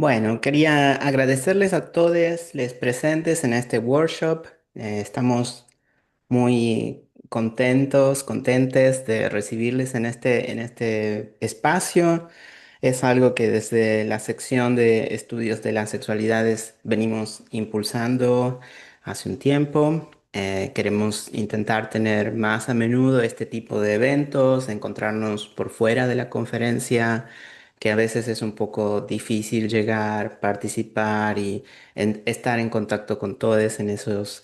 Bueno, quería agradecerles a todos los presentes en este workshop. Estamos muy contentos, contentes de recibirles en este espacio. Es algo que desde la sección de estudios de las sexualidades venimos impulsando hace un tiempo. Queremos intentar tener más a menudo este tipo de eventos, encontrarnos por fuera de la conferencia, que a veces es un poco difícil llegar, participar y estar en contacto con todos en esos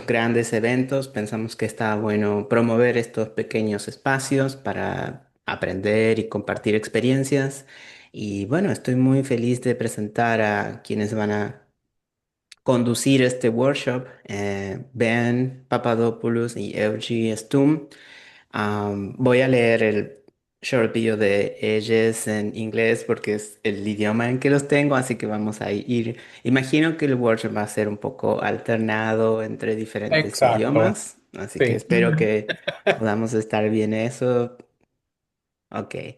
grandes eventos. Pensamos que está bueno promover estos pequeños espacios para aprender y compartir experiencias. Y bueno, estoy muy feliz de presentar a quienes van a conducir este workshop, Ben Papadopoulos y Eugie Stum. Voy a leer el short video de ellos en inglés porque es el idioma en que los tengo, así que vamos a ir. Imagino que el workshop va a ser un poco alternado entre diferentes Exacto. idiomas, así que Sí. espero que podamos estar bien eso. Okay.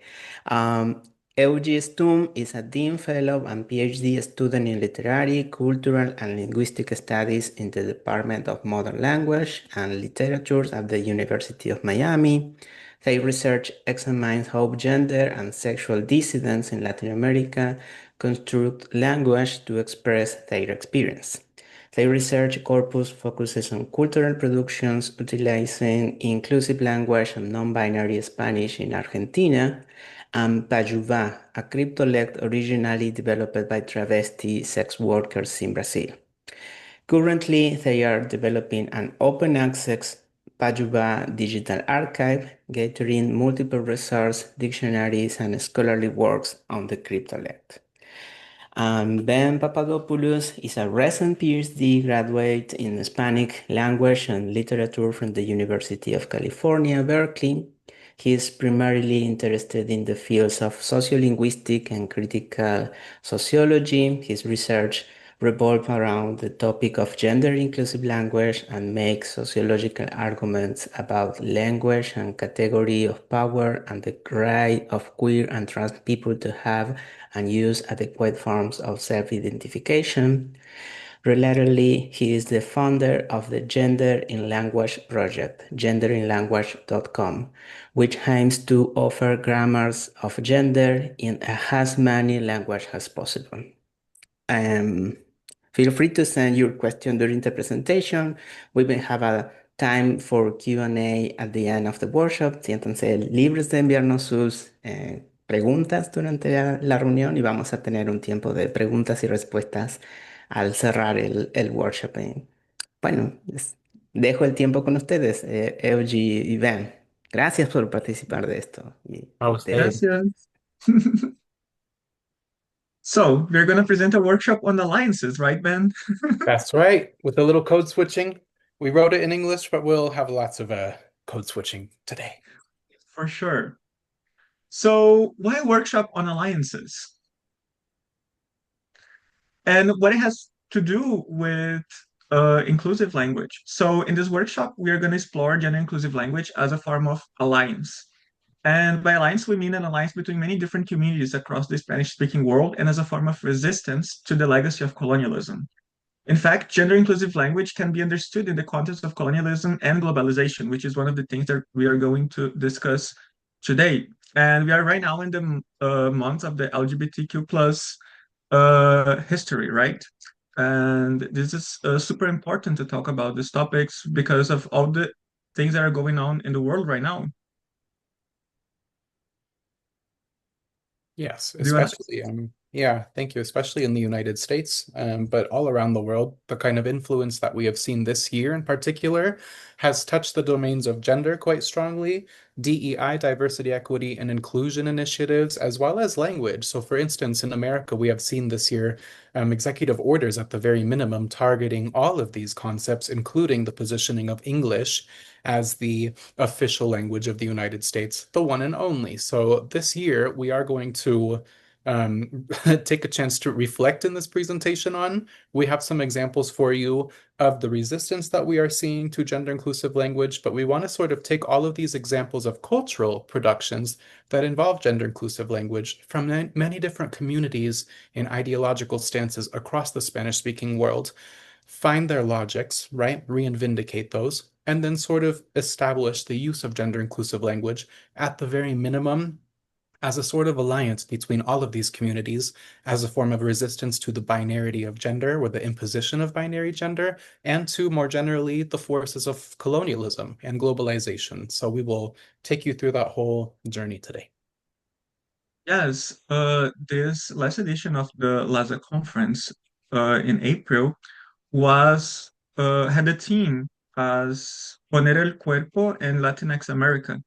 Um, Eugie Stum is a Dean Fellow and PhD student in Literary, Cultural, and Linguistic Studies in the Department of Modern Language and Literature at the University of Miami. Their research examines how gender and sexual dissidents in Latin America construct language to express their experience. Their research corpus focuses on cultural productions utilizing inclusive language and non-binary Spanish in Argentina, and Pajuva, a cryptolect originally developed by travesti sex workers in Brazil. Currently, they are developing an open access Pajuva digital archive, gathering multiple resources, dictionaries, and scholarly works on the cryptolect. Ben Papadopoulos is a recent PhD graduate in Hispanic language and literature from the University of California, Berkeley. He is primarily interested in the fields of sociolinguistic and critical sociology. His research revolves around the topic of gender inclusive language and makes sociological arguments about language and category of power and the right of queer and trans people to have and use adequate forms of self-identification. Relatedly, he is the founder of the Gender in Language project, genderinlanguage.com, which aims to offer grammars of gender in as many languages as possible. Um, Feel free to send your question during the presentation. We will have a time for Q&A at the end of the workshop. Siéntanse libres de enviarnos sus preguntas durante la reunión y vamos a tener un tiempo de preguntas y respuestas al cerrar el workshop. Bueno, dejo el tiempo con ustedes, Eugie y Ben. Gracias por participar de esto. Y A de, ustedes. Gracias. So, we're going to present a workshop on alliances, right, Ben? That's right. With a little code switching. We wrote it in English, but we'll have lots of code switching today. For sure. So, why workshop on alliances? And what it has to do with inclusive language. So, in this workshop, we are going to explore gender inclusive language as a form of alliance. And by alliance, we mean an alliance between many different communities across the Spanish speaking world and as a form of resistance to the legacy of colonialism. In fact, gender inclusive language can be understood in the context of colonialism and globalization, which is one of the things that we are going to discuss today. And we are right now in the month of the LGBTQ plus history, right? And this is super important to talk about these topics because of all the things that are going on in the world right now. Yes, Do you want to? especially yeah, thank you. Especially in the United States, but all around the world, the kind of influence that we have seen this year in particular has touched the domains of gender quite strongly, DEI, diversity, equity, and inclusion initiatives, as well as language. So, for instance, in America, we have seen this year executive orders at the very minimum targeting all of these concepts, including the positioning of English as the official language of the United States, the one and only. So this year, we are going to take a chance to reflect in this presentation on. We have some examples for you of the resistance that we are seeing to gender inclusive language, but we want to sort of take all of these examples of cultural productions that involve gender inclusive language from many different communities and ideological stances across the Spanish-speaking world, find their logics, right? Revindicate those, and then sort of establish the use of gender inclusive language at the very minimum as a sort of alliance between all of these communities as a form of resistance to the binarity of gender or the imposition of binary gender, and to more generally the forces of colonialism and globalization. So we will take you through that whole journey today. Yes, this last edition of the LASA conference in April was had a theme as Poner el Cuerpo en Latinx America.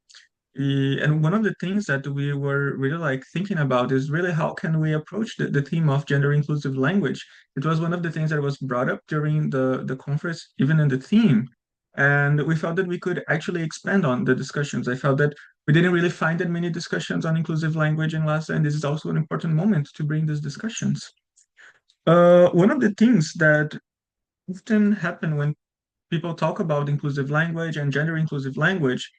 And one of the things that we were really like thinking about is really how can we approach the theme of gender inclusive language. It was one of the things that was brought up during the conference, even in the theme. And we felt that we could actually expand on the discussions. I felt that we didn't really find that many discussions on inclusive language in LASA, and this is also an important moment to bring these discussions. One of the things that often happen when people talk about inclusive language and gender inclusive language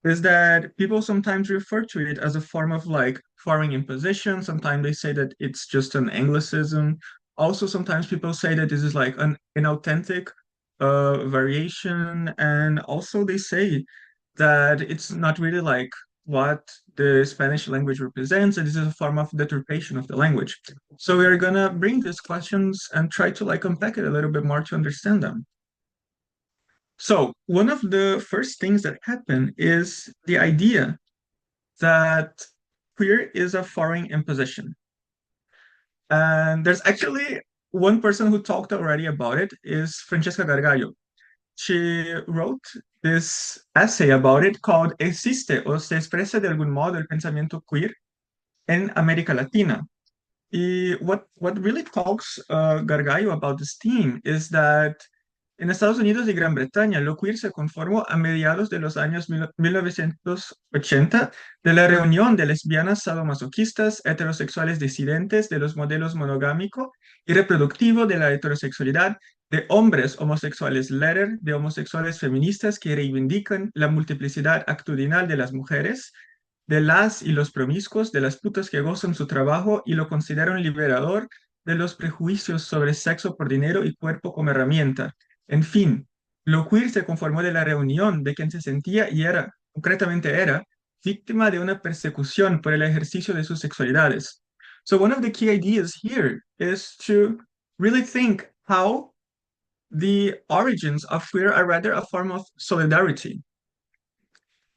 is that people sometimes refer to it as a form of like foreign imposition. Sometimes they say that it's just an Anglicism. Also, sometimes people say that this is like an inauthentic variation. And also, they say that it's not really like what the Spanish language represents, and this is a form of deturpation of the language. So we are gonna bring these questions and try to like unpack it a little bit more to understand them. So one of the first things that happen is the idea that queer is a foreign imposition. And there's actually one person who talked already about it is Francesca Gargallo. She wrote this essay about it called ¿Existe o se expresa de algún modo el pensamiento queer en América Latina? What really talks Gargallo about this theme is that en Estados Unidos y Gran Bretaña, lo queer se conformó a mediados de los años 1980 de la reunión de lesbianas sadomasoquistas, heterosexuales disidentes de los modelos monogámico y reproductivo de la heterosexualidad, de hombres homosexuales letter, de homosexuales feministas que reivindican la multiplicidad actitudinal de las mujeres, de las y los promiscuos, de las putas que gozan su trabajo y lo consideran liberador de los prejuicios sobre sexo por dinero y cuerpo como herramienta. En fin, lo queer se conformó de la reunión de quien se sentía y era, concretamente era, víctima de una persecución por el ejercicio de sus sexualidades. So one of the key ideas here is to really think how the origins of queer are rather a form of solidarity.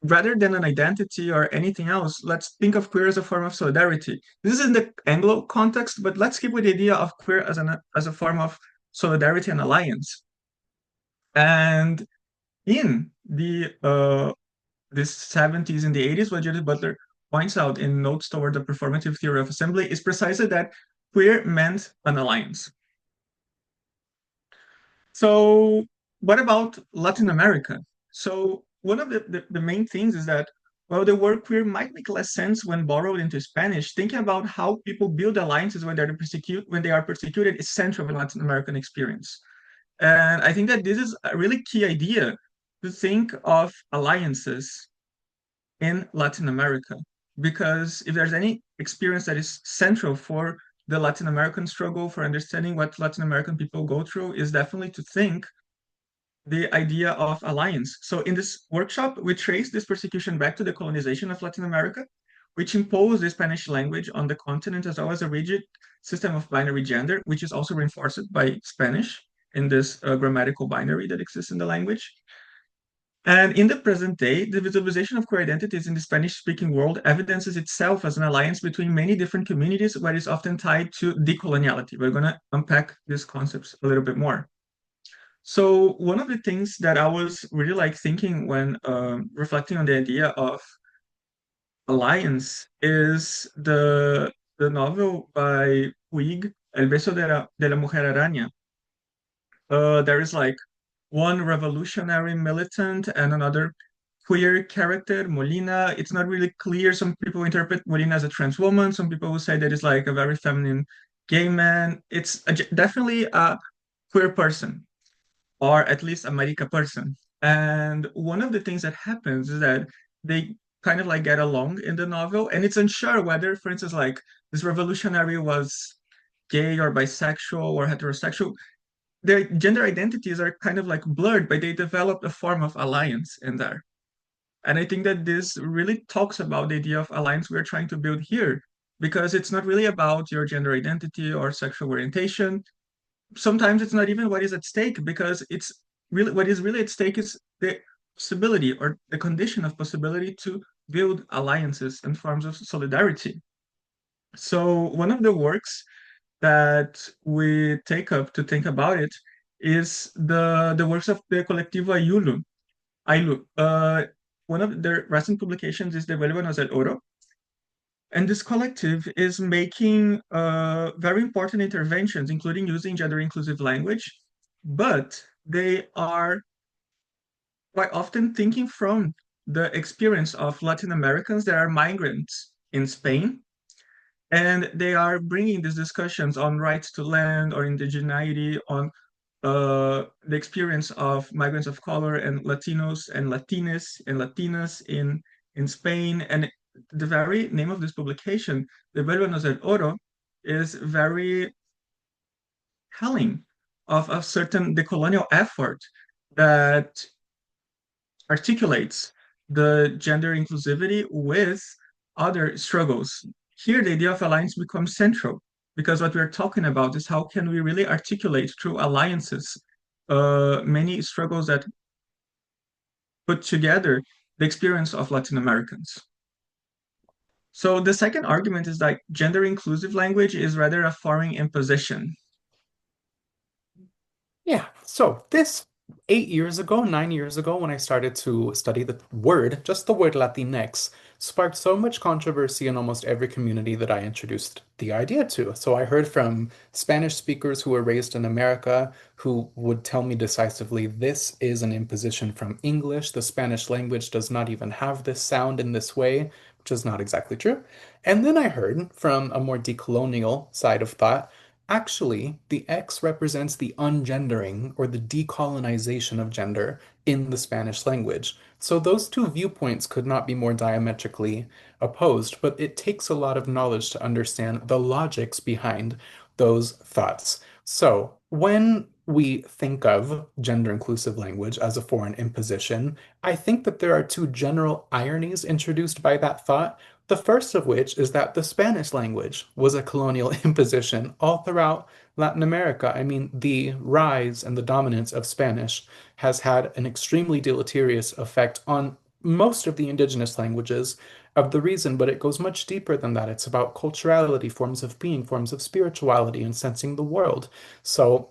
Rather than an identity or anything else, let's think of queer as a form of solidarity. This is in the Anglo context, but let's keep with the idea of queer as a form of solidarity and alliance. And in the 70s and the 80s, what Judith Butler points out in Notes Toward the Performative Theory of Assembly is precisely that queer meant an alliance. So what about Latin America? So one of the main things is that, well, the word queer might make less sense when borrowed into Spanish. Thinking about how people build alliances when they are persecuted is central in Latin American experience. And I think that this is a really key idea to think of alliances in Latin America. Because if there's any experience that is central for the Latin American struggle, for understanding what Latin American people go through, is definitely to think the idea of alliance. So in this workshop, we trace this persecution back to the colonization of Latin America, which imposed the Spanish language on the continent as well as a rigid system of binary gender, which is also reinforced by Spanish in this grammatical binary that exists in the language. And in the present day, the visualization of queer identities in the Spanish-speaking world evidences itself as an alliance between many different communities, but is often tied to decoloniality. We're going to unpack these concepts a little bit more. So one of the things that I was really like thinking when reflecting on the idea of alliance is the novel by Puig, El beso de la mujer araña. There is like one revolutionary militant and another queer character, Molina. It's not really clear. Some people interpret Molina as a trans woman. Some people will say that it's like a very feminine gay man. It's definitely a queer person, or at least a marica person. And one of the things that happens is that they kind of like get along in the novel, and it's unsure whether, for instance, like this revolutionary was gay or bisexual or heterosexual. Their gender identities are kind of like blurred, but they develop a form of alliance in there. And I think that this really talks about the idea of alliance we're trying to build here, because it's not really about your gender identity or sexual orientation. Sometimes it's not even what is at stake, because it's really what is really at stake is the possibility or the condition of possibility to build alliances and forms of solidarity. So one of the works that we take up to think about it is the works of the Colectivo Ayulu. Aylu. One of their recent publications is the Audre Lorde, and this collective is making very important interventions, including using gender inclusive language, but they are quite often thinking from the experience of Latin Americans that are migrants in Spain, and they are bringing these discussions on rights to land or indigeneity, on the experience of migrants of color and Latinos and Latinas and Latinas in Spain. And the very name of this publication, the Verbonos del Oro, is very telling of a certain decolonial effort that articulates the gender inclusivity with other struggles. Here, the idea of alliance becomes central, because what we're talking about is how can we really articulate through alliances many struggles that put together the experience of Latin Americans. So the second argument is that gender inclusive language is rather a foreign imposition. Yeah, so this 8 years ago, 9 years ago, when I started to study the word, just the word Latinx, sparked so much controversy in almost every community that I introduced the idea to. So I heard from Spanish speakers who were raised in America who would tell me decisively, this is an imposition from English. The Spanish language does not even have this sound in this way, which is not exactly true. And then I heard from a more decolonial side of thought, actually, the X represents the ungendering or the decolonization of gender in the Spanish language. So those two viewpoints could not be more diametrically opposed, but it takes a lot of knowledge to understand the logics behind those thoughts. So when we think of gender inclusive language as a foreign imposition, I think that there are two general ironies introduced by that thought. The first of which is that the Spanish language was a colonial imposition all throughout Latin America. I mean, the rise and the dominance of Spanish has had an extremely deleterious effect on most of the indigenous languages of the reason, but it goes much deeper than that. It's about culturality, forms of being, forms of spirituality, and sensing the world. So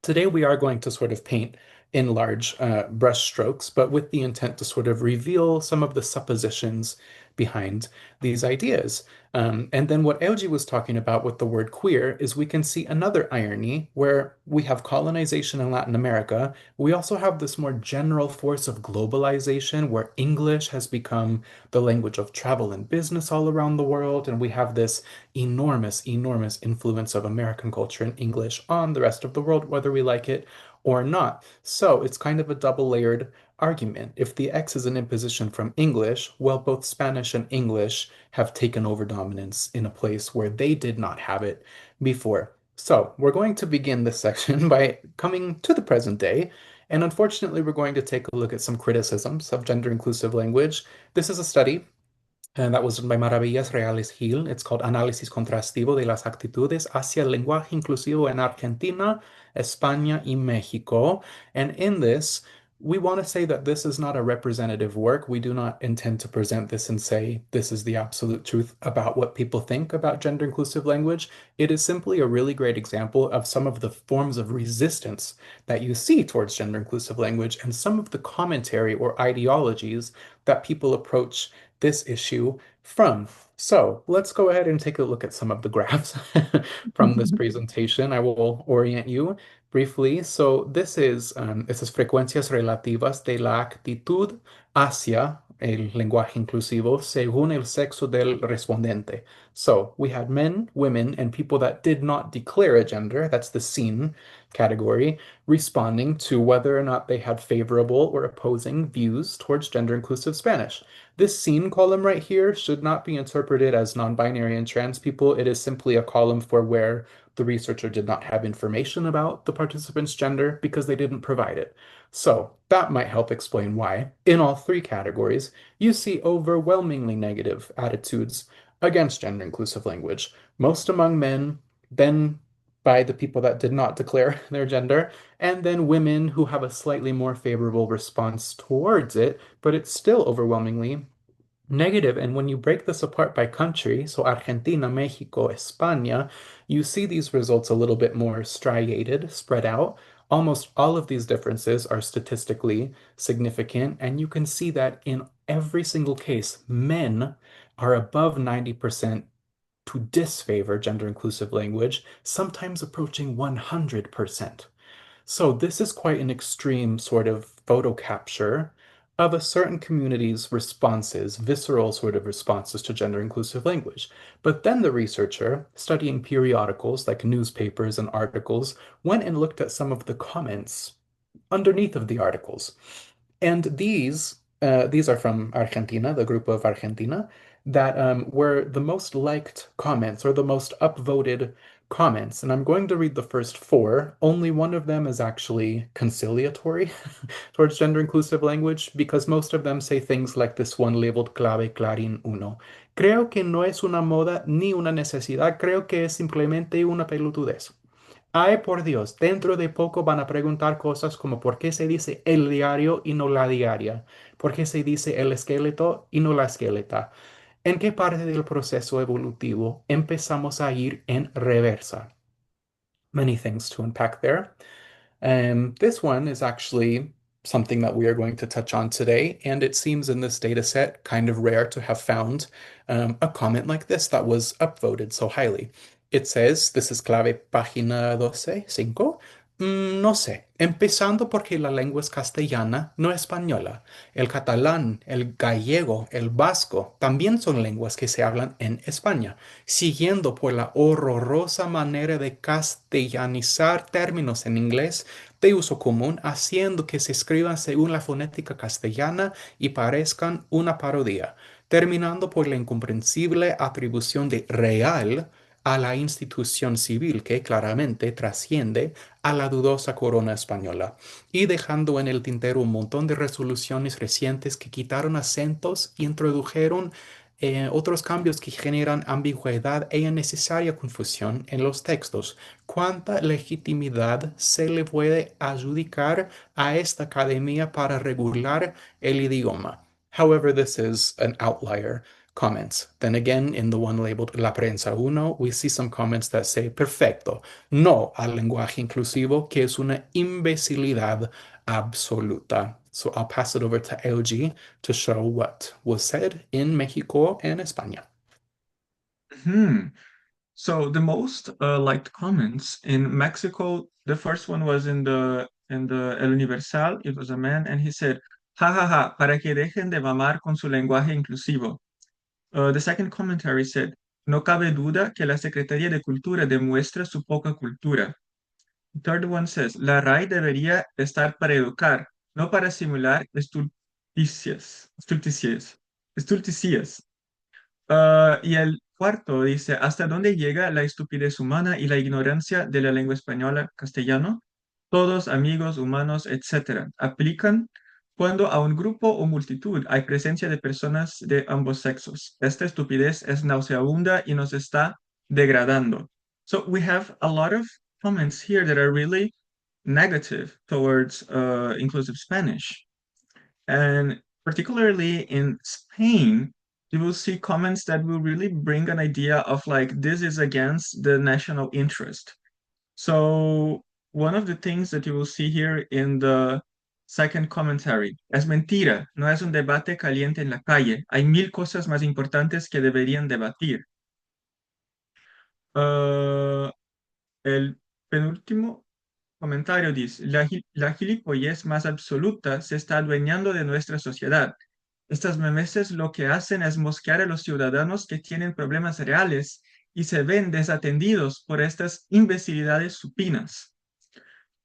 today we are going to sort of paint in large brush strokes, but with the intent to sort of reveal some of the suppositions behind these ideas. And then what Elgi was talking about with the word queer is we can see another irony where we have colonization in Latin America. We also have this more general force of globalization where English has become the language of travel and business all around the world. And we have this enormous, enormous influence of American culture and English on the rest of the world, whether we like it or not. So it's kind of a double-layered argument. If the X is an imposition from English, well, both Spanish and English have taken over dominance in a place where they did not have it before. So we're going to begin this section by coming to the present day. And unfortunately, we're going to take a look at some criticisms of gender inclusive language. This is a study and that was done by Maravillas Reales Gil. It's called Análisis Contrastivo de las Actitudes hacia el Lenguaje Inclusivo en Argentina, España y México. And in this, we want to say that this is not a representative work. We do not intend to present this and say this is the absolute truth about what people think about gender inclusive language. It is simply a really great example of some of the forms of resistance that you see towards gender inclusive language and some of the commentary or ideologies that people approach this issue from. So let's go ahead and take a look at some of the graphs from this presentation. I will orient you. briefly. So this is esas frecuencias relativas de la actitud hacia el lenguaje inclusivo según el sexo del respondente. So we had men, women, and people that did not declare a gender, that's the seen category, responding to whether or not they had favorable or opposing views towards gender inclusive Spanish. This seen column right here should not be interpreted as non-binary and trans people. It is simply a column for where the researcher did not have information about the participant's gender because they didn't provide it. So that might help explain why, in all three categories, you see overwhelmingly negative attitudes against gender inclusive language, most among men, then by the people that did not declare their gender, and then women who have a slightly more favorable response towards it, but it's still overwhelmingly negative. And when you break this apart by country, so Argentina, Mexico, España, you see these results a little bit more striated, spread out. Almost all of these differences are statistically significant, and you can see that in every single case, men are above 90% to disfavor gender inclusive language, sometimes approaching 100%. So this is quite an extreme sort of photo capture of a certain community's responses, visceral sort of responses to gender inclusive language. But then the researcher, studying periodicals like newspapers and articles, went and looked at some of the comments underneath of the articles. And these are from Argentina, the group of Argentina, that were the most liked comments or the most upvoted comments. And I'm going to read the first four. Only one of them is actually conciliatory towards gender inclusive language because most of them say things like this one labeled clave Clarín uno. Creo que no es una moda ni una necesidad, creo que es simplemente una pelotudez. Ay, por Dios, dentro de poco van a preguntar cosas como por qué se dice el diario y no la diaria, por qué se dice el esqueleto y no la esqueleta, en qué parte del proceso evolutivo empezamos a ir en reversa. Many things to unpack there. This one is actually something that we are going to touch on today, and it seems in this data set kind of rare to have found a comment like this that was upvoted so highly. It says, this is clave página 12, 5. No sé, empezando porque la lengua es castellana, no española. El catalán, el gallego, el vasco también son lenguas que se hablan en España, siguiendo por la horrorosa manera de castellanizar términos en inglés de uso común, haciendo que se escriban según la fonética castellana y parezcan una parodia, terminando por la incomprensible atribución de real a la institución civil que claramente trasciende a la dudosa corona española, y dejando en el tintero un montón de resoluciones recientes que quitaron acentos y introdujeron otros cambios que generan ambigüedad e innecesaria confusión en los textos. ¿Cuánta legitimidad se le puede adjudicar a esta academia para regular el idioma? However, this is an outlier comments. Then again, in the one labeled La Prensa Uno, we see some comments that say, perfecto, no al lenguaje inclusivo, que es una imbecilidad absoluta. So I'll pass it over to LG to show what was said in Mexico and España. Hmm. So the most liked comments in Mexico, the first one was in the El Universal. It was a man, and he said, "Ja ja ja, para que dejen de mamar con su lenguaje inclusivo." The second commentary said, "No cabe duda que la Secretaría de Cultura demuestra su poca cultura." The third one says, "La RAI debería estar para educar, no para simular estulticias." Y el cuarto dice, ¿hasta dónde llega la estupidez humana y la ignorancia de la lengua española castellano? Todos amigos, humanos, etcétera, aplican cuando a un grupo o multitud hay presencia de personas de ambos sexos. Esta estupidez es nauseabunda y nos está degradando. So we have a lot of comments here that are really negative towards inclusive Spanish. And particularly in Spain, you will see comments that will really bring an idea of like, this is against the national interest. So one of the things that you will see here in the second commentary, es mentira, no es un debate caliente en la calle. Hay mil cosas más importantes que deberían debatir. El penúltimo comentario dice, la gilipollez más absoluta se está adueñando de nuestra sociedad. Estas memeses lo que hacen es mosquear a los ciudadanos que tienen problemas reales y se ven desatendidos por estas imbecilidades supinas.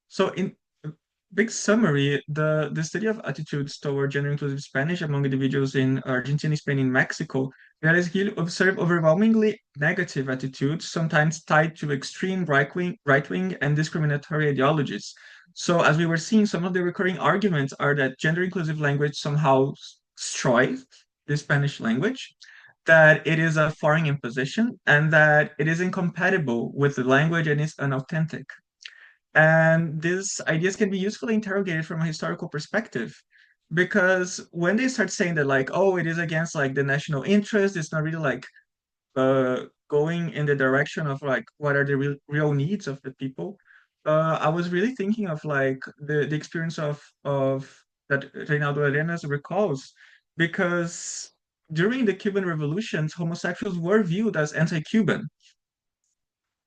So, in a big summary, the study of attitudes toward gender inclusive Spanish among individuals in Argentina, Spain, and Mexico, whereas he observed overwhelmingly negative attitudes, sometimes tied to extreme right-wing and discriminatory ideologies. So, as we were seeing, some of the recurring arguments are that gender inclusive language somehow destroys the Spanish language, that it is a foreign imposition, and that it is incompatible with the language and is unauthentic. And these ideas can be usefully interrogated from a historical perspective. Because when they start saying that, like, oh, it is against like the national interest, it's not really like going in the direction of like what are the real needs of the people. I was really thinking of like the experience of that Reinaldo Arenas recalls, because during the Cuban revolutions, homosexuals were viewed as anti-Cuban.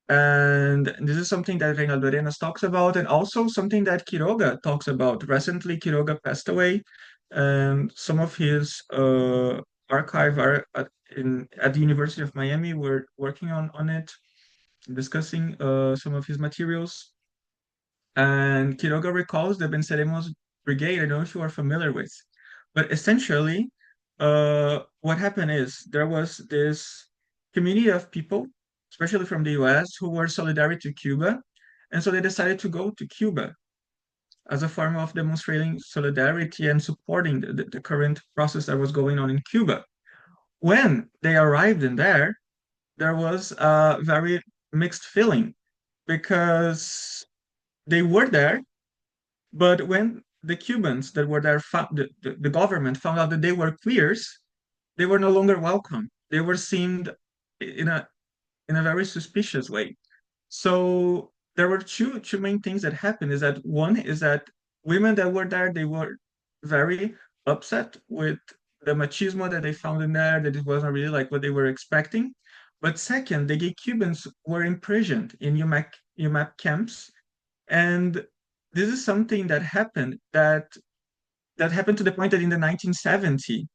And this is something that Reinaldo Arenas talks about, and also something that Quiroga talks about. Recently, Quiroga passed away, and some of his archive are at the University of Miami. We're working on it, discussing some of his materials. And Quiroga recalls the Venceremos Brigade. I don't know if you are familiar with, but essentially, what happened is there was this community of people, especially from the US, who were solidary to Cuba, and so they decided to go to Cuba as a form of demonstrating solidarity and supporting the current process that was going on in Cuba. When they arrived in there was a very mixed feeling because they were there, but when the Cubans that were there, the government found out that they were queers, they were no longer welcome. They were seen in a very suspicious way. So there were two main things that happened. Is that one is that women that were there, they were very upset with the machismo that they found in there, that it wasn't really like what they were expecting. But second, the gay Cubans were imprisoned in UMAP camps, and this is something that happened to the point that in the 1970s,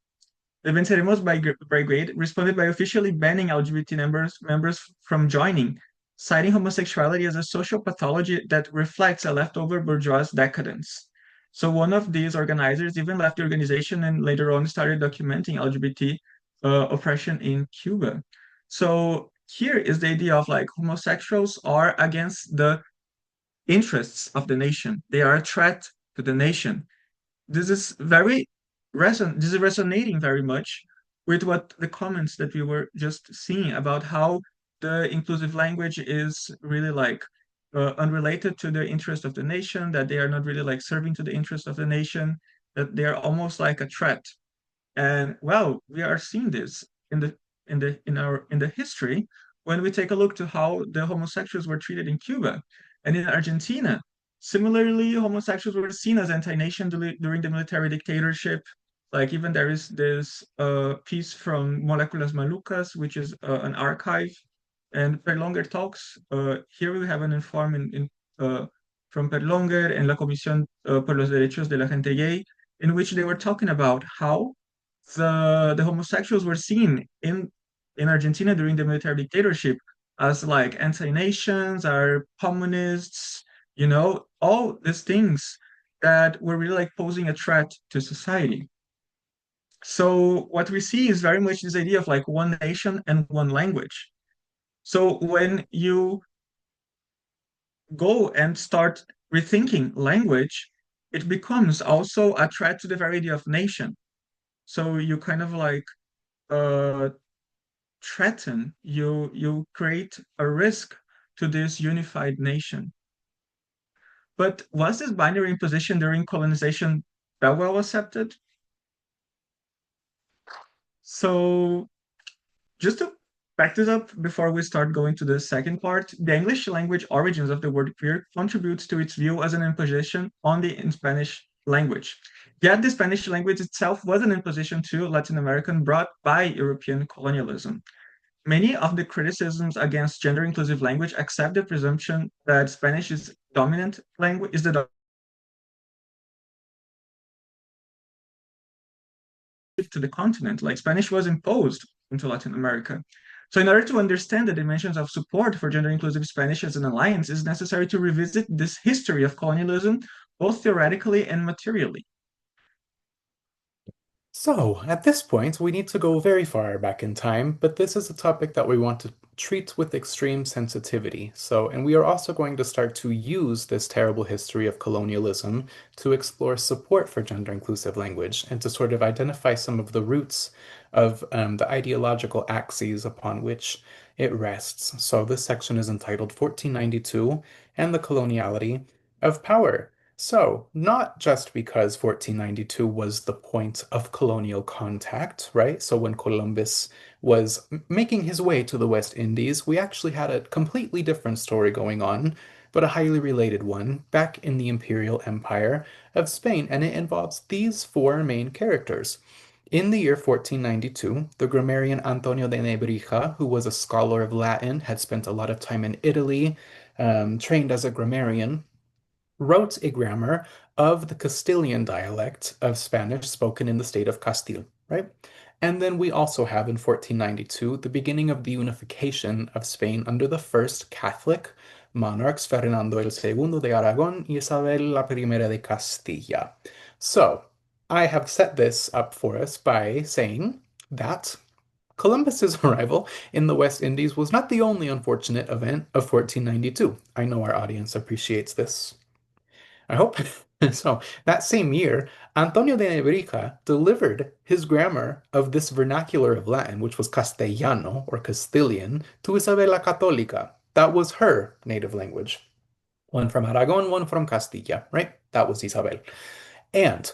the Venceremos Brigade responded by officially banning LGBT members from joining, citing homosexuality as a social pathology that reflects a leftover bourgeois decadence. So one of these organizers even left the organization and later on started documenting LGBT oppression in Cuba. So here is the idea of like homosexuals are against the interests of the nation. They are a threat to the nation. This is this is resonating very much with what the comments that we were just seeing about how the inclusive language is really like unrelated to the interest of the nation, that they are not really like serving to the interest of the nation, that they are almost like a threat. And well, we are seeing this in the history when we take a look to how the homosexuals were treated in Cuba and in Argentina. Similarly, homosexuals were seen as anti-nation during the military dictatorship. Like even there is this piece from Moléculas Malucas, which is an archive, and Perlonger talks. Here we have an inform from Perlonger and La Comisión por los Derechos de la Gente Gay, in which they were talking about how the homosexuals were seen in Argentina during the military dictatorship as like anti-nations, are communists, all these things that were really like posing a threat to society. So what we see is very much this idea of like one nation and one language. So when you go and start rethinking language, it becomes also a threat to the very idea of nation. So you kind of like threaten, you create a risk to this unified nation. But was this binary imposition during colonization that well accepted? So just to back this up before we start going to the second part, the English language origins of the word queer contributes to its view as an imposition on the Spanish language. Yet the Spanish language itself was an imposition to Latin American brought by European colonialism. Many of the criticisms against gender inclusive language accept the presumption that Spanish is dominant language, is the to the continent, like Spanish was imposed into Latin America. So in order to understand the dimensions of support for gender inclusive Spanish as an alliance, it's necessary to revisit this history of colonialism, both theoretically and materially. So, at this point, we need to go very far back in time, but this is a topic that we want to treat with extreme sensitivity. So, and we are also going to start to use this terrible history of colonialism to explore support for gender inclusive language and to sort of identify some of the roots of the ideological axes upon which it rests. So, this section is entitled 1492 and the Coloniality of Power. So, not just because 1492 was the point of colonial contact, right? So, when Columbus was making his way to the West Indies, we actually had a completely different story going on, but a highly related one back in the imperial empire of Spain, and it involves these four main characters. In the year 1492, the grammarian Antonio de Nebrija, who was a scholar of Latin, had spent a lot of time in Italy, trained as a grammarian, wrote a grammar of the Castilian dialect of Spanish spoken in the state of Castile, right? And then we also have in 1492 the beginning of the unification of Spain under the first Catholic monarchs, Fernando el Segundo de Aragon y Isabel la Primera de Castilla. So, I have set this up for us by saying that Columbus's arrival in the West Indies was not the only unfortunate event of 1492. I know our audience appreciates this. I hope. So that same year, Antonio de Nebrija delivered his grammar of this vernacular of Latin, which was Castellano or Castilian, to Isabel Católica. That was her native language. One from Aragon, one from Castilla, right? That was Isabel. And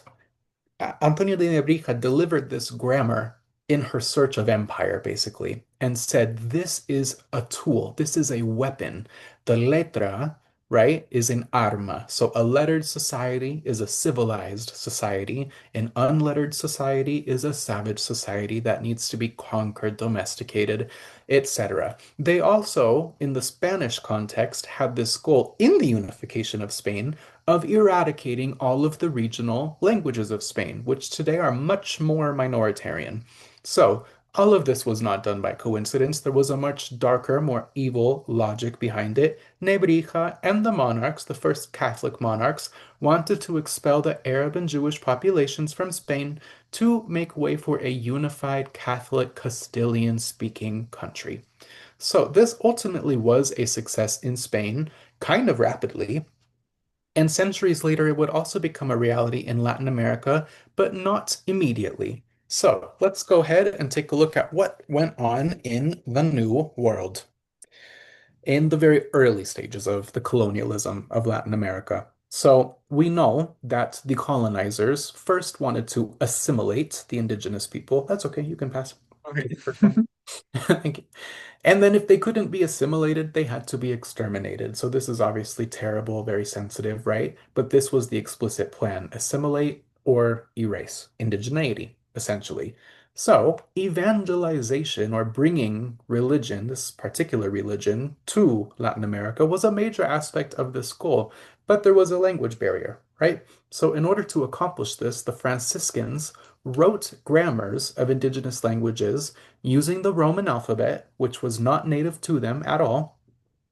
Antonio de Nebrija delivered this grammar in her search of empire, basically, and said, this is a tool, this is a weapon. The letra, right, is an arma. So a lettered society is a civilized society. An unlettered society is a savage society that needs to be conquered, domesticated, etc. They also, in the Spanish context, had this goal in the unification of Spain of eradicating all of the regional languages of Spain, which today are much more minoritarian. So, all of this was not done by coincidence. There was a much darker, more evil logic behind it. Nebrija and the monarchs, the first Catholic monarchs, wanted to expel the Arab and Jewish populations from Spain to make way for a unified Catholic Castilian speaking country. So, this ultimately was a success in Spain, kind of rapidly. And centuries later, it would also become a reality in Latin America, but not immediately. So let's go ahead and take a look at what went on in the New World in the very early stages of the colonialism of Latin America. So we know that the colonizers first wanted to assimilate the indigenous people. That's okay, you can pass. Okay. Take the first one. Thank you. And then if they couldn't be assimilated, they had to be exterminated. So this is obviously terrible, very sensitive, right? But this was the explicit plan: assimilate or erase indigeneity, essentially. So evangelization, or bringing religion, this particular religion, to Latin America was a major aspect of this goal. But there was a language barrier, right? So in order to accomplish this, the Franciscans wrote grammars of indigenous languages using the Roman alphabet, which was not native to them at all,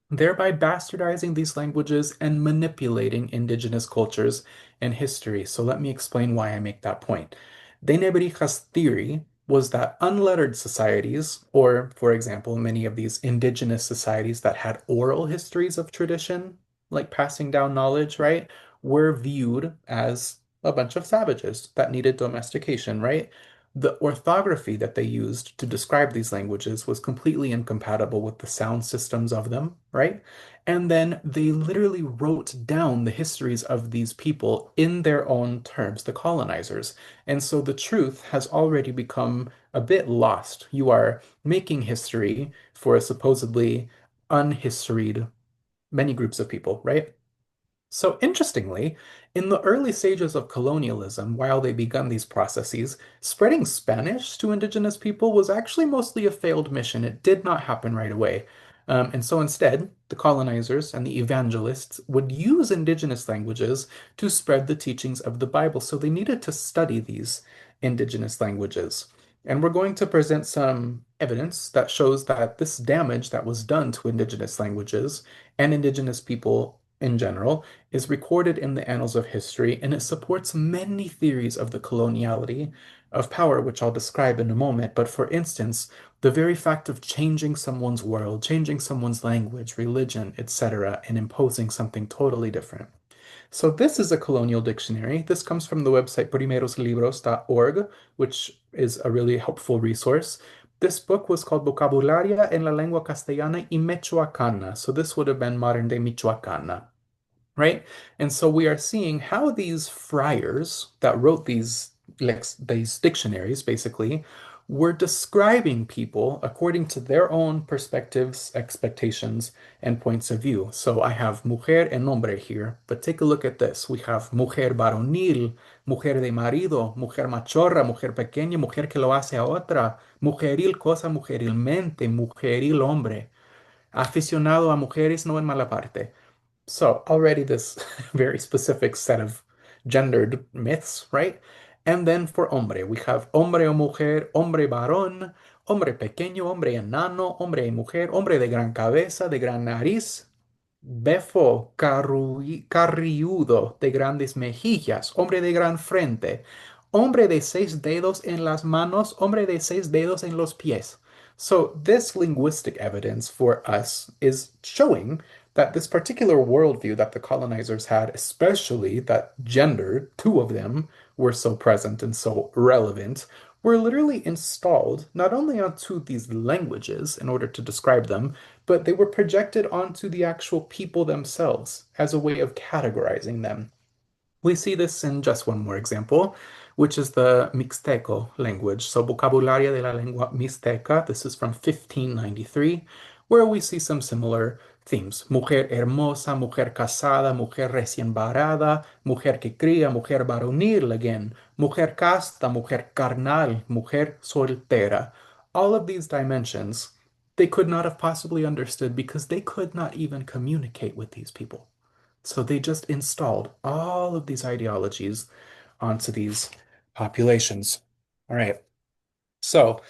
thereby bastardizing these languages and manipulating indigenous cultures and history. So let me explain why I make that point. De Nebrija's theory was that unlettered societies, or for example, many of these indigenous societies that had oral histories of tradition, like passing down knowledge, right, were viewed as a bunch of savages that needed domestication, right? The orthography that they used to describe these languages was completely incompatible with the sound systems of them, right? And then they literally wrote down the histories of these people in their own terms, the colonizers. And so the truth has already become a bit lost. You are making history for a supposedly unhistoried many groups of people, right? So interestingly, in the early stages of colonialism, while they begun these processes, spreading Spanish to indigenous people was actually mostly a failed mission. It did not happen right away. And so instead, the colonizers and the evangelists would use indigenous languages to spread the teachings of the Bible. So they needed to study these indigenous languages. And we're going to present some evidence that shows that this damage that was done to indigenous languages and indigenous people in general is recorded in the annals of history, and it supports many theories of the coloniality of power, which I'll describe in a moment. But for instance, the very fact of changing someone's world, changing someone's language, religion, etc., and imposing something totally different. So this is a colonial dictionary. This comes from the website primeroslibros.org, which is a really helpful resource. This book was called Vocabularia en la lengua castellana y michoacana. So this would have been modern day Michoacana, right? And so we are seeing how these friars that wrote these dictionaries basically were describing people according to their own perspectives, expectations, and points of view. So I have mujer and hombre here, but take a look at this. We have mujer varonil, mujer de marido, mujer machorra, mujer pequeña, mujer que lo hace a otra, mujeril cosa mujerilmente, mujeril hombre, aficionado a mujeres no en mala parte. So already this very specific set of gendered myths, right? And then for hombre, we have hombre o mujer, hombre varón, hombre pequeño, hombre enano, hombre y mujer, hombre de gran cabeza, de gran nariz, befo, carriudo, de grandes mejillas, hombre de gran frente, hombre de 6 dedos en las manos, hombre de 6 dedos en los pies. So this linguistic evidence for us is showing that this particular worldview that the colonizers had, especially that gender, two of them, were so present and so relevant, were literally installed not only onto these languages in order to describe them, but they were projected onto the actual people themselves as a way of categorizing them. We see this in just one more example, which is the Mixteco language. So, Vocabulario de la Lengua Mixteca, this is from 1593, where we see some similar themes. Mujer hermosa, mujer casada, mujer recién varada, mujer que cría, mujer varonil again, mujer casta, mujer carnal, mujer soltera. All of these dimensions they could not have possibly understood because they could not even communicate with these people. So they just installed all of these ideologies onto these populations. All right. So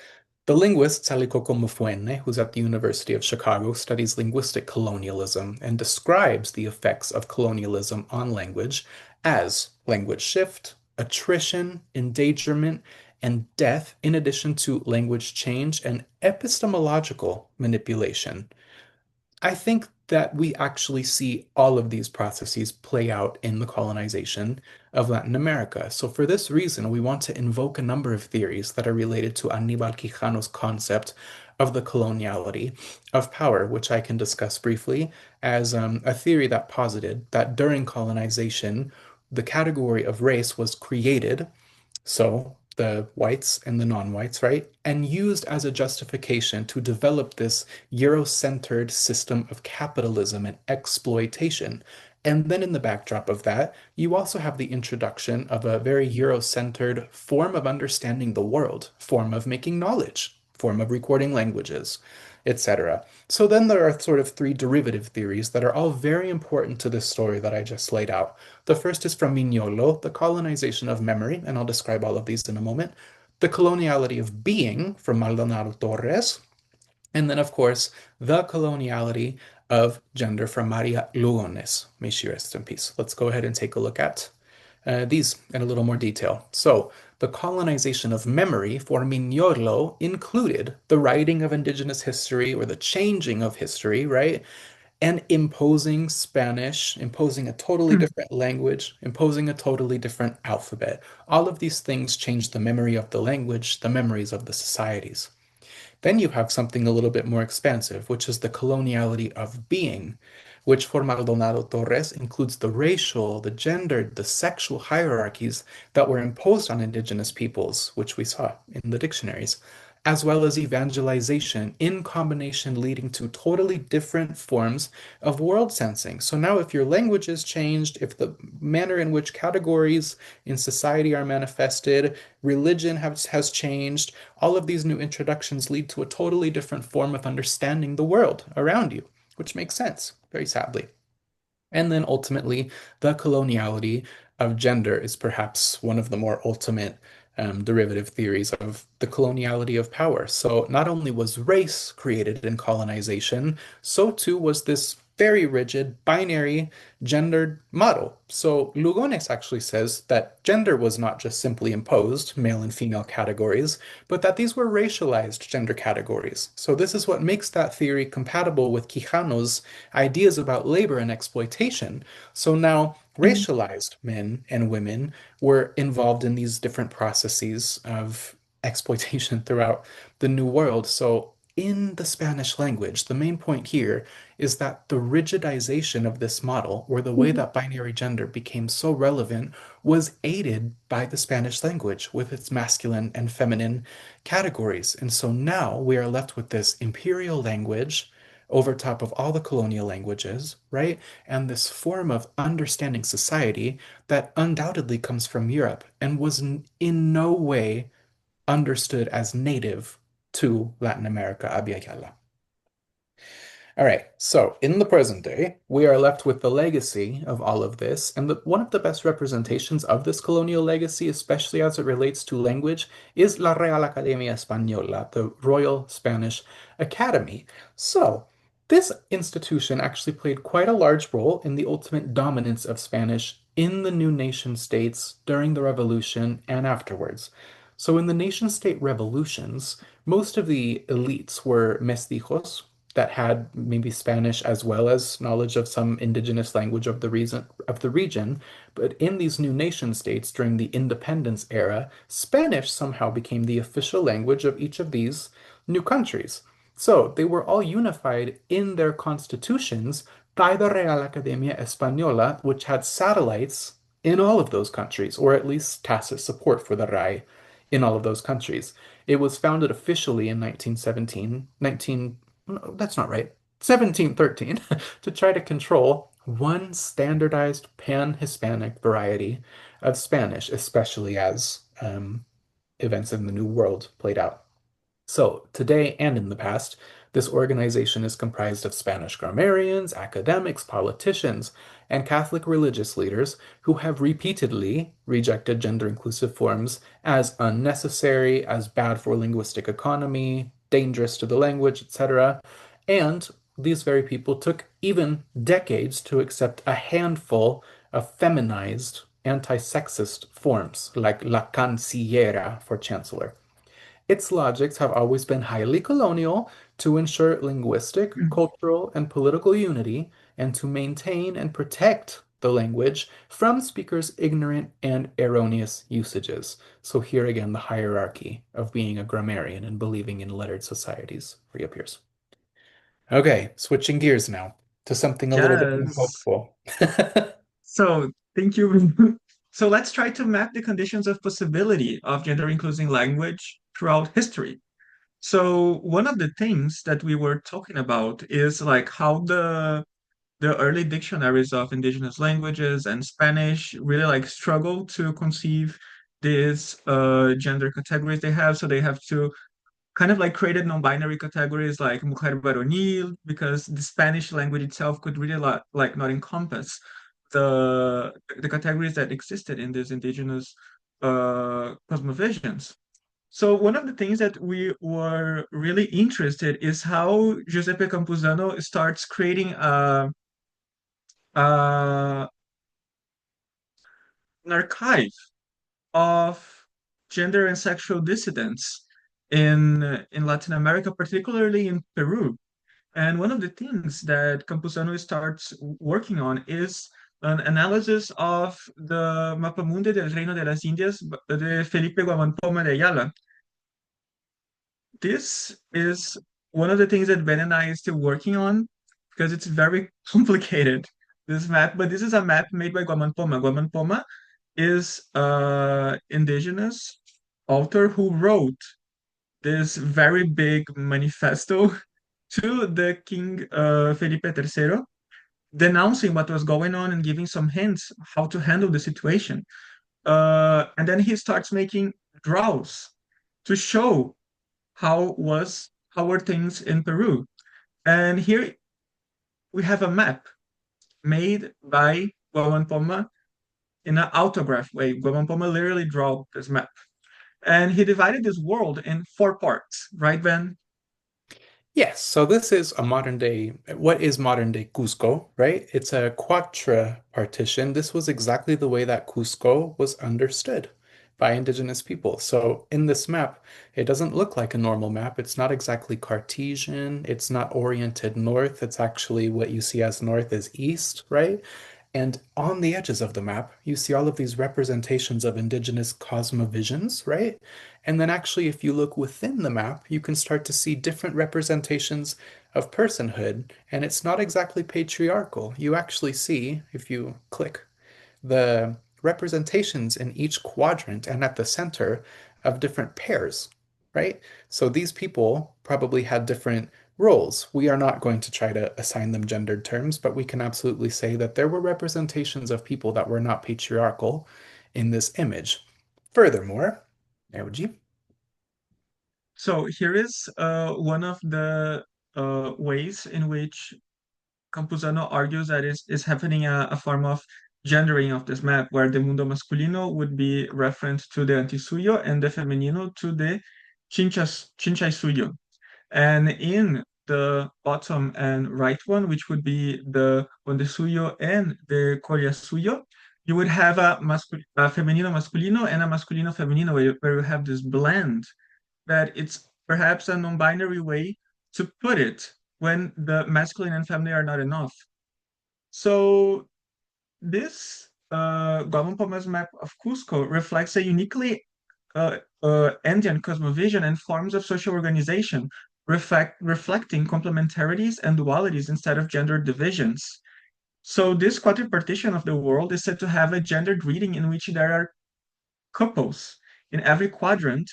the linguist Salico Comefuene, who's at the University of Chicago, studies linguistic colonialism and describes the effects of colonialism on language as language shift, attrition, endangerment, and death, in addition to language change and epistemological manipulation. I think that we actually see all of these processes play out in the colonization of Latin America. So, for this reason, we want to invoke a number of theories that are related to Aníbal Quijano's concept of the coloniality of power, which I can discuss briefly as a theory that posited that during colonization, the category of race was created, so the whites and the non-whites, right? And used as a justification to develop this Euro-centered system of capitalism and exploitation. And then in the backdrop of that, you also have the introduction of a very Euro-centered form of understanding the world, form of making knowledge, form of recording languages, etc. So then there are sort of three derivative theories that are all very important to this story that I just laid out. The first is from Mignolo, the colonization of memory, and I'll describe all of these in a moment. The coloniality of being from Maldonado Torres, and then, of course, the coloniality of gender from Maria Lugones. May she rest in peace. Let's go ahead and take a look at these in a little more detail. So, the colonization of memory for Mignolo included the writing of indigenous history or the changing of history, right? And imposing Spanish, imposing a totally different language, imposing a totally different alphabet. All of these things changed the memory of the language, the memories of the societies. Then you have something a little bit more expansive, which is the coloniality of being, which for Maldonado Torres includes the racial, the gendered, the sexual hierarchies that were imposed on indigenous peoples, which we saw in the dictionaries. as well as evangelization in combination, leading to totally different forms of world sensing. So now, if your language is changed, if the manner in which categories in society are manifested, religion has changed, all of these new introductions lead to a totally different form of understanding the world around you, which makes sense, very sadly. And then ultimately, the coloniality of gender is perhaps one of the more ultimate derivative theories of the coloniality of power. So not only was race created in colonization, so too was this very rigid binary gendered model. So Lugones actually says that gender was not just simply imposed, male and female categories, but that these were racialized gender categories. So this is what makes that theory compatible with Quijano's ideas about labor and exploitation. So now racialized men and women were involved in these different processes of exploitation throughout the New World. So in the Spanish language, the main point here is that the rigidization of this model, or the way that binary gender became so relevant, was aided by the Spanish language with its masculine and feminine categories. And so now we are left with this imperial language over top of all the colonial languages, right? And this form of understanding society that undoubtedly comes from Europe and was in no way understood as native to Latin America, Abya Yala. All right, so in the present day, we are left with the legacy of all of this, and one of the best representations of this colonial legacy, especially as it relates to language, is La Real Academia Española, the Royal Spanish Academy. So, this institution actually played quite a large role in the ultimate dominance of Spanish in the new nation states during the Revolution and afterwards. So, in the nation state revolutions, most of the elites were mestizos, that had maybe Spanish as well as knowledge of some indigenous language of the region. But in these new nation states during the independence era, Spanish somehow became the official language of each of these new countries. So they were all unified in their constitutions by the Real Academia Española, which had satellites in all of those countries, or at least tacit support for the RAI in all of those countries. It was founded officially in 1917, no, that's not right. 1713 to try to control one standardized pan-Hispanic variety of Spanish, especially as events in the New World played out. So, today and in the past, this organization is comprised of Spanish grammarians, academics, politicians, and Catholic religious leaders who have repeatedly rejected gender inclusive forms as unnecessary, as bad for linguistic economy, dangerous to the language, etc. And these very people took even decades to accept a handful of feminized anti-sexist forms like la cancillera for chancellor. Its logics have always been highly colonial to ensure linguistic, cultural, and political unity, and to maintain and protect the language from speakers' ignorant and erroneous usages. So here again, the hierarchy of being a grammarian and believing in lettered societies reappears. Okay, switching gears now to something a little bit more Yes. hopeful. So thank you. So let's try to map the conditions of possibility of gender inclusive language throughout history. So one of the things that we were talking about is like how the early dictionaries of indigenous languages and Spanish really like struggle to conceive these gender categories they have. So they have to kind of like created non-binary categories like mujer varonil because the Spanish language itself could really like not encompass the categories that existed in these indigenous cosmovisions. So one of the things that we were really interested is how Giuseppe Campuzano starts creating a an archive of gender and sexual dissidents in Latin America, particularly in Peru. And one of the things that Campuzano starts working on is an analysis of the Mapamundi del Reino de las Indias de Felipe Guamanpoma de Ayala. This is one of the things that Ben and I are still working on because it's very complicated, this map. But this is a map made by Guamanpoma. Guamanpoma is an indigenous author who wrote this very big manifesto to the King Felipe III, denouncing what was going on and giving some hints how to handle the situation. And then he starts making draws to show how were things in Peru. And here we have a map made by Guaman Poma in an autograph way. Guaman Poma literally drew this map. And he divided this world in four parts, right, Ben? Yes, so this is a modern day, what is modern day Cusco, right? It's a quatra partition. This was exactly the way that Cusco was understood by indigenous people. So in this map, it doesn't look like a normal map. It's not exactly Cartesian. It's not oriented north. It's actually what you see as north is east, right? And on the edges of the map, you see all of these representations of indigenous cosmovisions, right? And then actually, if you look within the map, you can start to see different representations of personhood. And it's not exactly patriarchal. You actually see, if you click, the representations in each quadrant and at the center of different pairs, right? So these people probably had different roles. We are not going to try to assign them gendered terms, but we can absolutely say that there were representations of people that were not patriarchal in this image. Furthermore, Euji, So here is one of the ways in which Campuzano argues that is happening a form of gendering of this map, where the mundo masculino would be referenced to the antisuyo and the femenino to the chinchasuyo. And in the bottom and right one, which would be the Ondisuyo and the Koryasuyo, you would have a femenino masculino and a masculino femenino, where you have this blend that it's perhaps a non-binary way to put it when the masculine and feminine are not enough. So this Guaman Poma's map of Cusco reflects a uniquely Andean cosmovision and forms of social organization, reflecting complementarities and dualities instead of gender divisions. So this quadripartition of the world is said to have a gendered reading in which there are couples in every quadrant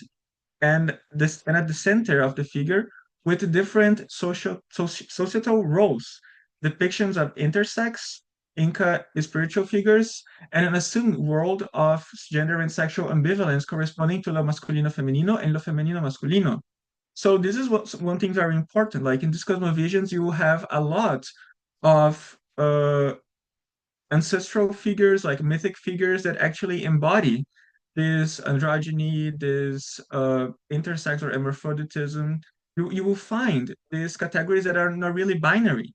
and at the center of the figure with different societal roles, depictions of intersex, Inca spiritual figures, and an assumed world of gender and sexual ambivalence corresponding to lo masculino femenino and lo femenino masculino. So this is one thing very important. Like in these cosmovisions, you have a lot of ancestral figures, like mythic figures that actually embody this androgyny, this intersex or hermaphroditism. You will find these categories that are not really binary.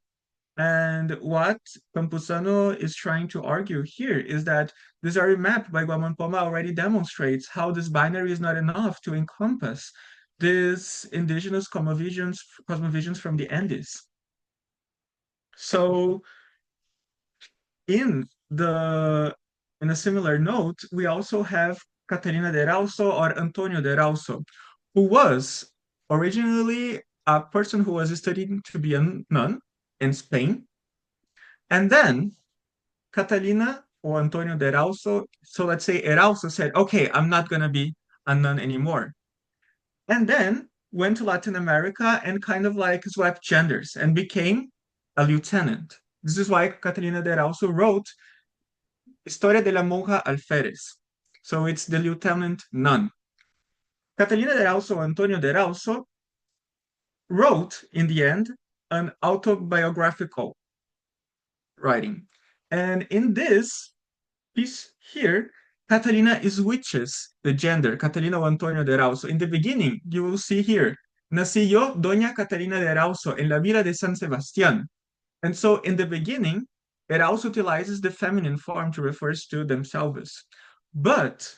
And what Campuzano is trying to argue here is that this very map by Guaman Poma already demonstrates how this binary is not enough to encompass these indigenous cosmovisions from the Andes. So in the in a similar note, we also have Catalina de Rauso or Antonio de Rauso, who was originally a person who was studying to be a nun in Spain. And then Catalina or Antonio de Rauso, so let's say Erauso said, okay, I'm not going to be a nun anymore. And then went to Latin America and kind of like swapped genders and became a lieutenant. This is why Catalina de Rauso wrote Historia de la monja alférez. So it's the lieutenant nun. Catalina de Rauso, Antonio de Rauso, wrote, in the end, an autobiographical writing. And in this piece here, Catalina switches the gender, Catalina o Antonio de Rauso. In the beginning, you will see here, nací yo, Doña Catalina de Rauso, en la villa de San Sebastián. And so in the beginning, it also utilizes the feminine form to refer to themselves. But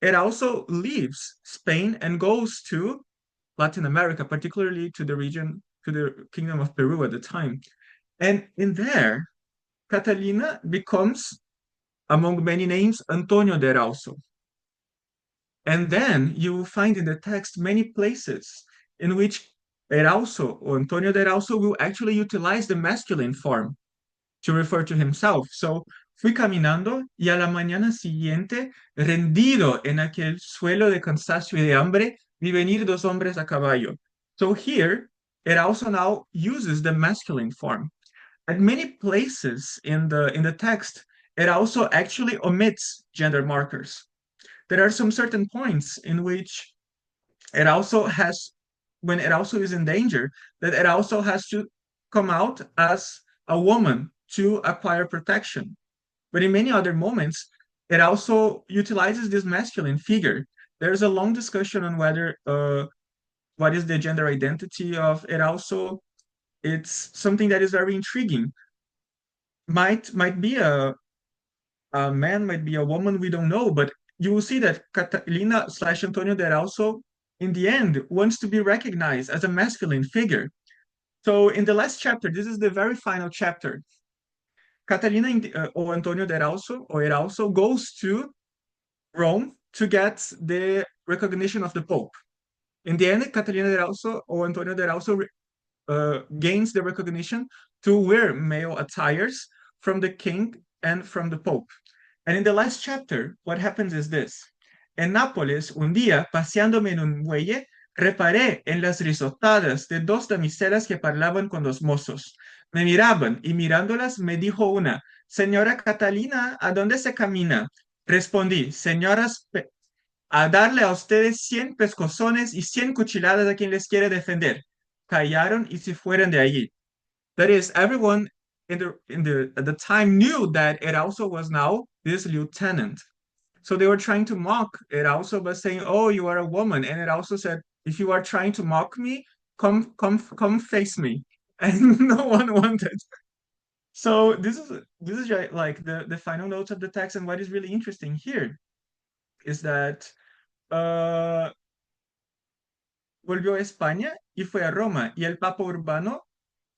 it also leaves Spain and goes to Latin America, particularly to the region, to the Kingdom of Peru at the time. And in there, Catalina becomes, among many names, Antonio de Rauso. And then you will find in the text many places in which Erauso or Antonio de Rauso will actually utilize the masculine form to refer to himself. So, fui caminando y a la mañana siguiente, rendido en aquel suelo de cansancio y de hambre, vi venir dos hombres a caballo. So here, it also now uses the masculine form. At many places in the text, it also actually omits gender markers. There are some certain points in which it also has, when it also is in danger, that it also has to come out as a woman to acquire protection. But in many other moments, it also utilizes this masculine figure. There's a long discussion on whether what is the gender identity of it also. It's something that is very intriguing. Might be a man, might be a woman, we don't know, but you will see that Catalina slash Antonio de also, in the end, wants to be recognized as a masculine figure. So in the last chapter, this is the very final chapter, Catalina or Antonio de Erauso goes to Rome to get the recognition of the Pope. In the end, Catalina de Erauso or Antonio de Erauso gains the recognition to wear male attires from the king and from the Pope. And in the last chapter, what happens is this. En Nápoles, un día, paseándome en un muelle, reparé en las risotadas de dos damiselas que parlaban con los mozos. Me miraban y mirándolas me dijo una, Señora Catalina, ¿a dónde se camina? Respondí, señoras, a darle a ustedes 100 pescozones y 100 cuchilladas a quien les quiere defender. Callaron y se fueron de allí. That is, everyone at the time knew that it also was now this lieutenant. So they were trying to mock it also by saying, "Oh, you are a woman," and it also said, "If you are trying to mock me, come face me." And no one wanted. So this is like the final notes of the text, and what is really interesting here is that uh, volvió a España y fue a Roma, y el Papa Urbano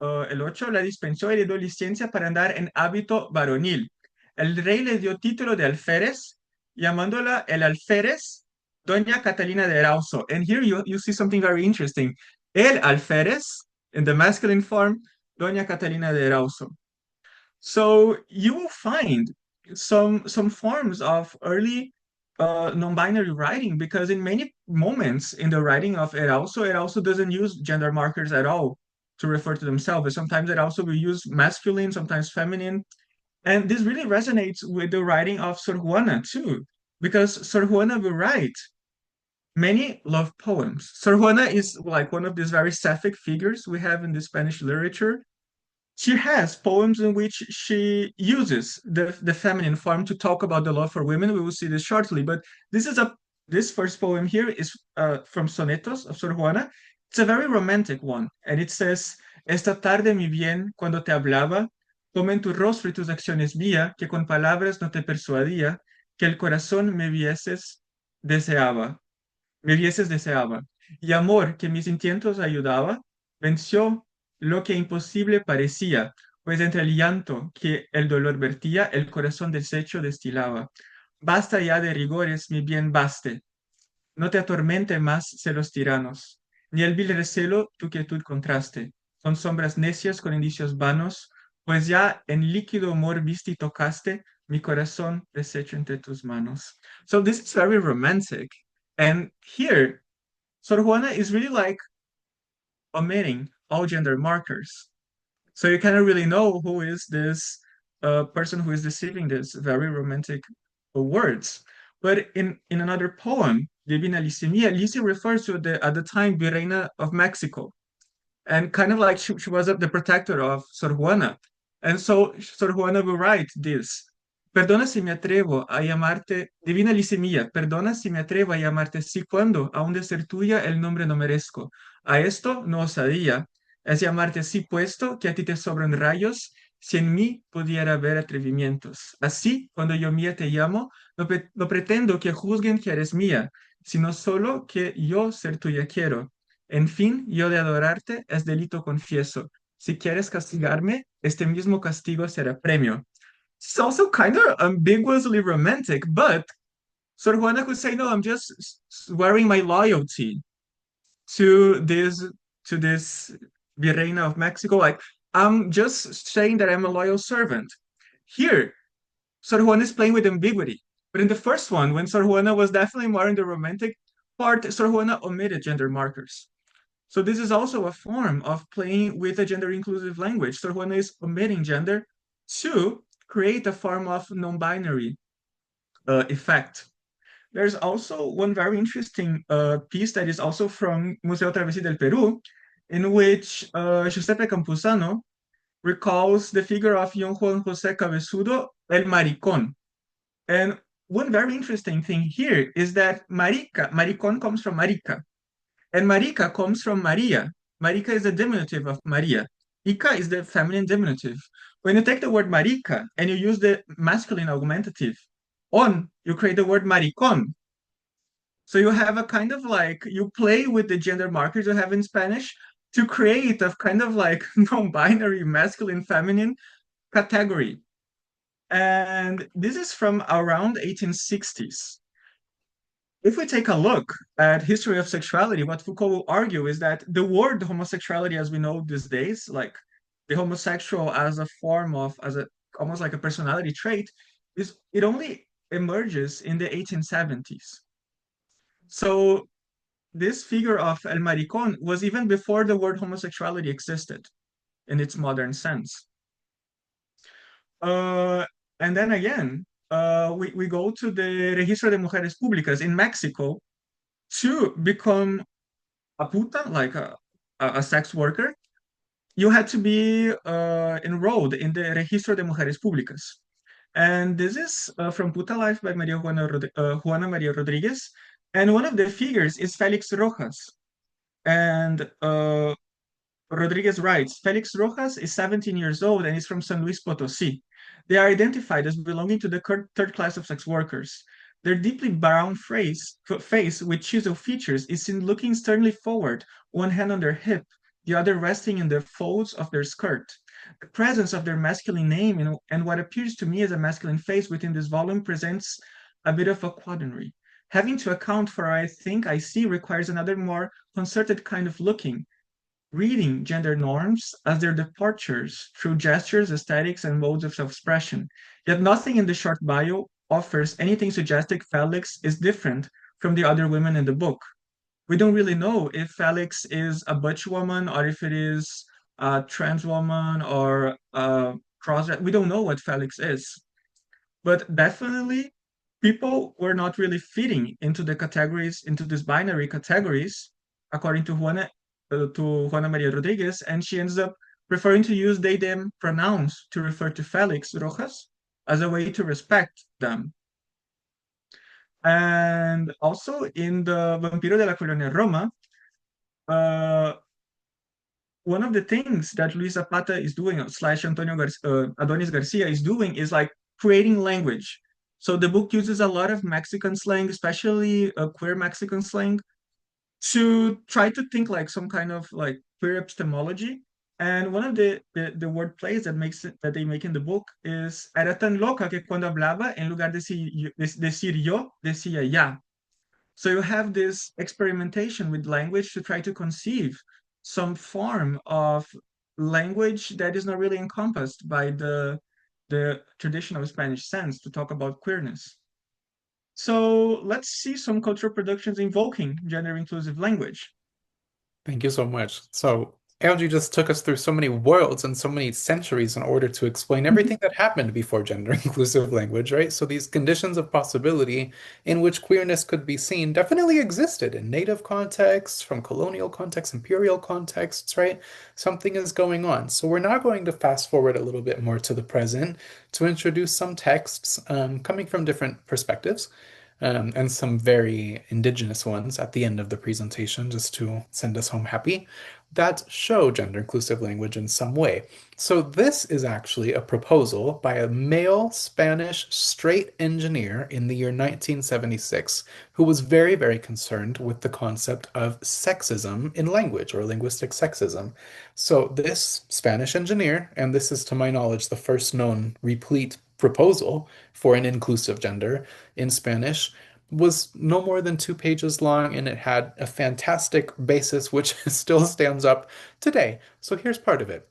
el 8 la dispensó y le dio licencia para andar en hábito varonil. El rey le dio título de alférez, llamándola el alférez Doña Catalina de Erauso. And here you see something very interesting. El alférez, in the masculine form, Doña Catalina de Erauso. So you will find some forms of early non-binary writing, because in many moments in the writing of it also doesn't use gender markers at all to refer to themselves. Sometimes it also will use masculine, sometimes feminine. And this really resonates with the writing of Sor Juana too, because Sor Juana will write many love poems. Sor Juana is like one of these very sapphic figures we have in the Spanish literature. She has poems in which she uses the feminine form to talk about the love for women. We will see this shortly, but this first poem here is from Sonetos of Sor Juana. It's a very romantic one, and it says, Esta tarde, mi bien, cuando te hablaba, como en tu rostro y tus acciones vía, que con palabras no te persuadía, que el corazón me vieses deseaba, y amor que mis intentos ayudaba, venció lo que imposible parecía, pues entre el llanto que el dolor vertía, el corazón deshecho destilaba. Basta ya de rigores, mi bien baste, no te atormente más celos tiranos, ni el vil recelo tu quietud contraste, con sombras necias, con indicios vanos, pues ya en líquido amor viste y tocaste mi corazón deshecho entre tus manos. So this is very romantic. And here, Sor Juana is really like omitting all gender markers. So you cannot really know who is this person who is deceiving this very romantic words. But in another poem, Divina Licimia, Lici refers to at the time Virreina of Mexico, and kind of like she was the protector of Sor Juana. And so Sor Juana will write this. Perdona si me atrevo a llamarte, divina Licimia, perdona si me atrevo a llamarte así cuando, aun de ser tuya, el nombre no merezco. A esto no osadía, es llamarte así puesto que a ti te sobran rayos, si en mí pudiera haber atrevimientos. Así, cuando yo mía te llamo, no pretendo que juzguen que eres mía, sino solo que yo ser tuya quiero. En fin, yo de adorarte es delito confieso. Si quieres castigarme, este mismo castigo será premio. It's also kind of ambiguously romantic, but Sor Juana could say, no, I'm just swearing my loyalty to this Virreina of Mexico. Like, I'm just saying that I'm a loyal servant. Here, Sor Juana is playing with ambiguity. But in the first one, when Sor Juana was definitely more in the romantic, part, Sor Juana omitted gender markers. So this is also a form of playing with a gender inclusive language. Sor Juana is omitting gender to create a form of non-binary effect. There's also one very interesting piece that is also from Museo Travesí del Perú, in which Giuseppe Campuzano recalls the figure of Don Juan José Cabezudo, el maricón. And one very interesting thing here is that marica, maricón comes from marica, and marica comes from Maria. Marica is the diminutive of Maria. Ica is the feminine diminutive. When you take the word marica and you use the masculine augmentative on, you create the word maricón. So you have a kind of like, you play with the gender markers you have in Spanish to create a kind of like non-binary masculine feminine category. And this is from around 1860s. If we take a look at history of sexuality, what Foucault will argue is that the word homosexuality as we know these days, like the homosexual as a form of, as a almost like a personality trait, is it only emerges in the 1870s. So this figure of El Maricón was even before the word homosexuality existed in its modern sense. Uh, and then again, we go to the Registro de Mujeres Públicas in Mexico to become a puta, like a sex worker. You had to be enrolled in the Registro de Mujeres Públicas. And this is from Puta Life by Juana Maria Rodriguez. And one of the figures is Felix Rojas. And Rodriguez writes, Felix Rojas is 17 years old and is from San Luis Potosí. They are identified as belonging to the third class of sex workers. Their deeply brown face with chisel features is seen looking sternly forward, one hand on their hip, the other resting in the folds of their skirt. The presence of their masculine name and what appears to me as a masculine face within this volume presents a bit of a quaternary. Having to account for I think I see requires another more concerted kind of looking, reading gender norms as their departures through gestures, aesthetics, and modes of self-expression. Yet nothing in the short bio offers anything suggesting Felix is different from the other women in the book. We don't really know if Felix is a butch woman or if it is a trans woman or a cross. We don't know what Felix is. But definitely, people were not really fitting into the categories, into these binary categories, according to Juana Maria Rodriguez, and she ends up preferring to use they them pronouns to refer to Felix Rojas as a way to respect them. And also in the Vampiro de la Colonia Roma, one of the things that Luis Zapata is doing, slash Adonis Garcia is doing, is like creating language. So the book uses a lot of Mexican slang, especially queer Mexican slang, to try to think like some kind of like queer epistemology. And one of the word plays that they make in the book is era tan loca que cuando hablaba en lugar de decir yo decía ya. So you have this experimentation with language to try to conceive some form of language that is not really encompassed by the traditional Spanish sense to talk about queerness. So let's see some cultural productions invoking gender inclusive language. Thank you so much. So, LG just took us through so many worlds and so many centuries in order to explain everything that happened before gender inclusive language, right? So, these conditions of possibility in which queerness could be seen definitely existed in native contexts, from colonial contexts, imperial contexts, right? Something is going on. So, we're now going to fast forward a little bit more to the present to introduce some texts coming from different perspectives and some very indigenous ones at the end of the presentation, just to send us home happy, that show gender inclusive language in some way. So this is actually a proposal by a male Spanish straight engineer in the year 1976 who was very, very concerned with the concept of sexism in language, or linguistic sexism. So this Spanish engineer, and this is to my knowledge the first known replete proposal for an inclusive gender in Spanish, was no more than 2 pages long, and it had a fantastic basis which still stands up today. So here's part of it.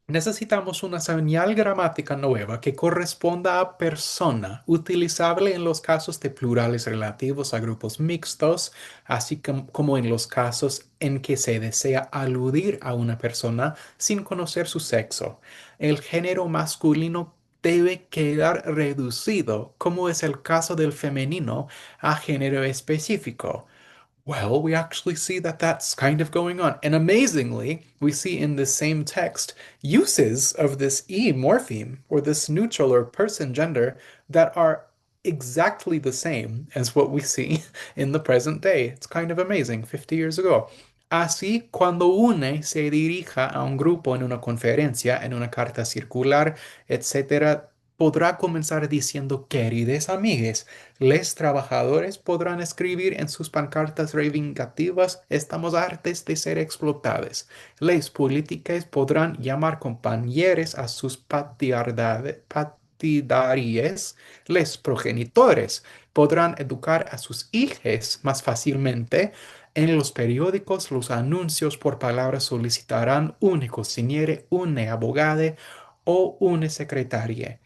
Necesitamos una señal gramática nueva que corresponda a persona, utilizable en los casos de plurales relativos a grupos mixtos, así como en los casos en que se desea aludir a una persona sin conocer su sexo. El género masculino debe quedar reducido, como es el caso del femenino, a género específico. Well, we actually see that that's kind of going on. And amazingly, we see in this same text uses of this e morpheme or this neutral or person gender that are exactly the same as what we see in the present day. It's kind of amazing, 50 years ago. Así, cuando une se dirija a un grupo en una conferencia, en una carta circular, etcétera, podrá comenzar diciendo, queridos amigues, les trabajadores podrán escribir en sus pancartas reivindicativas, estamos hartos de ser explotados. Les políticas podrán llamar compañeros a sus partidarios. Les progenitores podrán educar a sus hijos más fácilmente. En los periódicos, los anuncios por palabra solicitarán un cociniere, un abogado o una secretaria.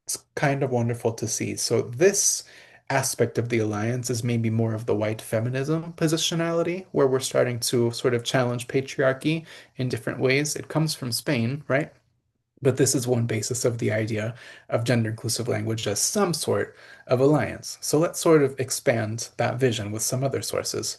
It's kind of wonderful to see. So this aspect of the alliance is maybe more of the white feminism positionality, where we're starting to sort of challenge patriarchy in different ways. It comes from Spain, right? But this is one basis of the idea of gender inclusive language as some sort of alliance. So let's sort of expand that vision with some other sources.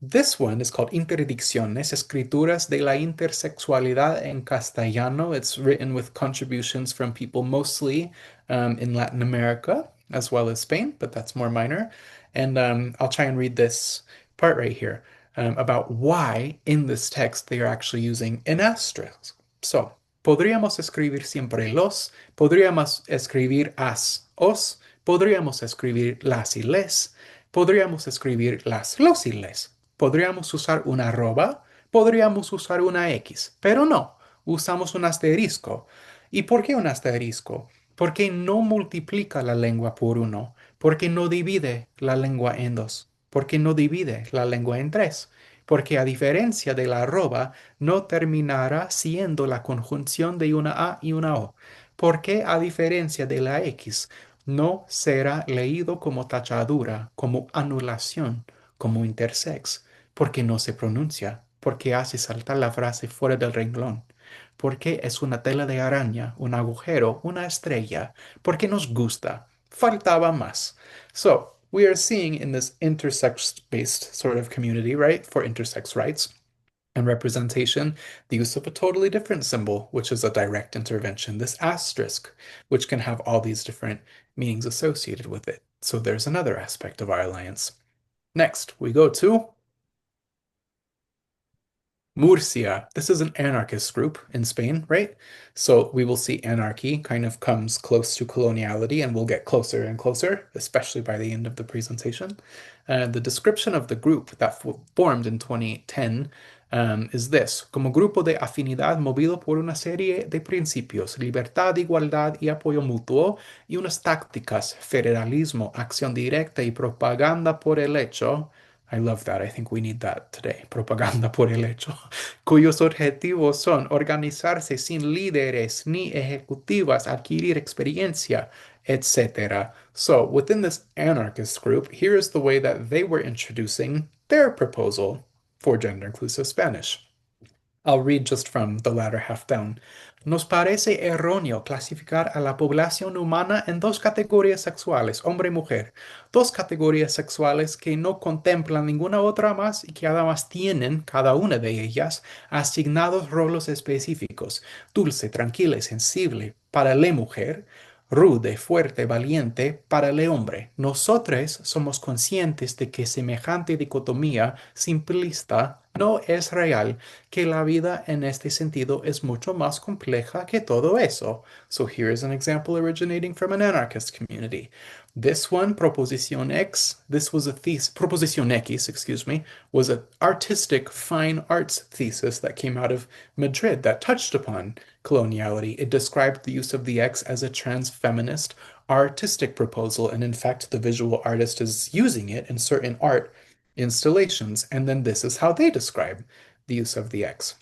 This one is called Interdicciones, Escrituras de la Intersexualidad en Castellano. It's written with contributions from people mostly in Latin America as well as Spain, but that's more minor. And I'll try and read this part right here about why in this text they are actually using an asterisk. So, podríamos escribir siempre los, podríamos escribir as, os, podríamos escribir las y les, podríamos escribir las, los y les. Podríamos usar una arroba, podríamos usar una X, pero no, usamos un asterisco. ¿Y por qué un asterisco? Porque no multiplica la lengua por uno, porque no divide la lengua en dos, porque no divide la lengua en tres, porque a diferencia de la arroba, no terminará siendo la conjunción de una A y una O, porque a diferencia de la X, no será leído como tachadura, como anulación, como intersex, porque no se pronuncia, porque hace saltar la frase fuera del renglón, porque es una tela de araña, un agujero, una estrella, porque nos gusta. Faltaba más. So, we are seeing in this intersex-based sort of community, right, for intersex rights and representation, the use of a totally different symbol, which is a direct intervention, this asterisk, which can have all these different meanings associated with it. So there's another aspect of our alliance. Next, we go to Murcia. This is an anarchist group in Spain, right? So we will see anarchy kind of comes close to coloniality and will get closer and closer, especially by the end of the presentation. The description of the group that formed in 2010 is this: como grupo de afinidad movido por una serie de principios, libertad, igualdad y apoyo mutuo, y unas tácticas, federalismo, acción directa y propaganda por el hecho. I love that. I think we need that today. Propaganda por el hecho. Cuyos objetivos son organizarse sin líderes ni ejecutivas, adquirir experiencia, etc. So, within this anarchist group, here is the way that they were introducing their proposal for gender inclusive Spanish. I'll read just from the latter half down. Nos parece erróneo clasificar a la población humana en dos categorías sexuales, hombre y mujer, dos categorías sexuales que no contemplan ninguna otra más y que además tienen, cada una de ellas, asignados roles específicos, dulce, tranquila y sensible para la mujer, rude, fuerte, valiente para el hombre. Nosotros somos conscientes de que semejante dicotomía simplista no es real, que la vida en este sentido es mucho más compleja que todo eso. So here is an example originating from an anarchist community. This one, Proposition X, this was a thesis, Proposition X, excuse me, was an artistic fine arts thesis that came out of Madrid that touched upon coloniality. It described the use of the X as a trans-feminist artistic proposal, and in fact, the visual artist is using it in certain art installations, and then this is how they describe the use of the X.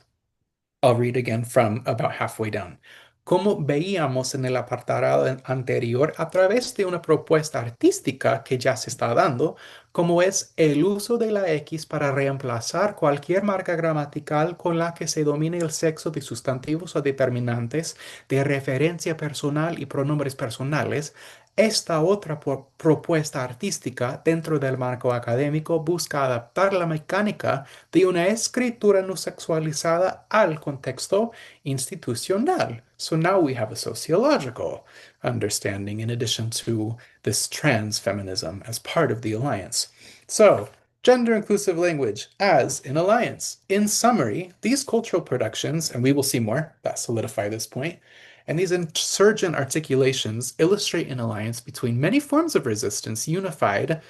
I'll read again from about halfway down. Como veíamos en el apartado anterior, a través de una propuesta artística que ya se está dando, como es el uso de la X para reemplazar cualquier marca gramatical con la que se domine el sexo de sustantivos o determinantes de referencia personal y pronombres personales, esta otra propuesta artística dentro del marco académico busca adaptar la mecánica de una escritura no sexualizada al contexto institucional. So now we have a sociological understanding in addition to this trans feminism as part of the alliance. So, gender inclusive language as an alliance. In summary, these cultural productions, and we will see more that solidify this point, and these insurgent articulations illustrate an alliance between many forms of resistance unified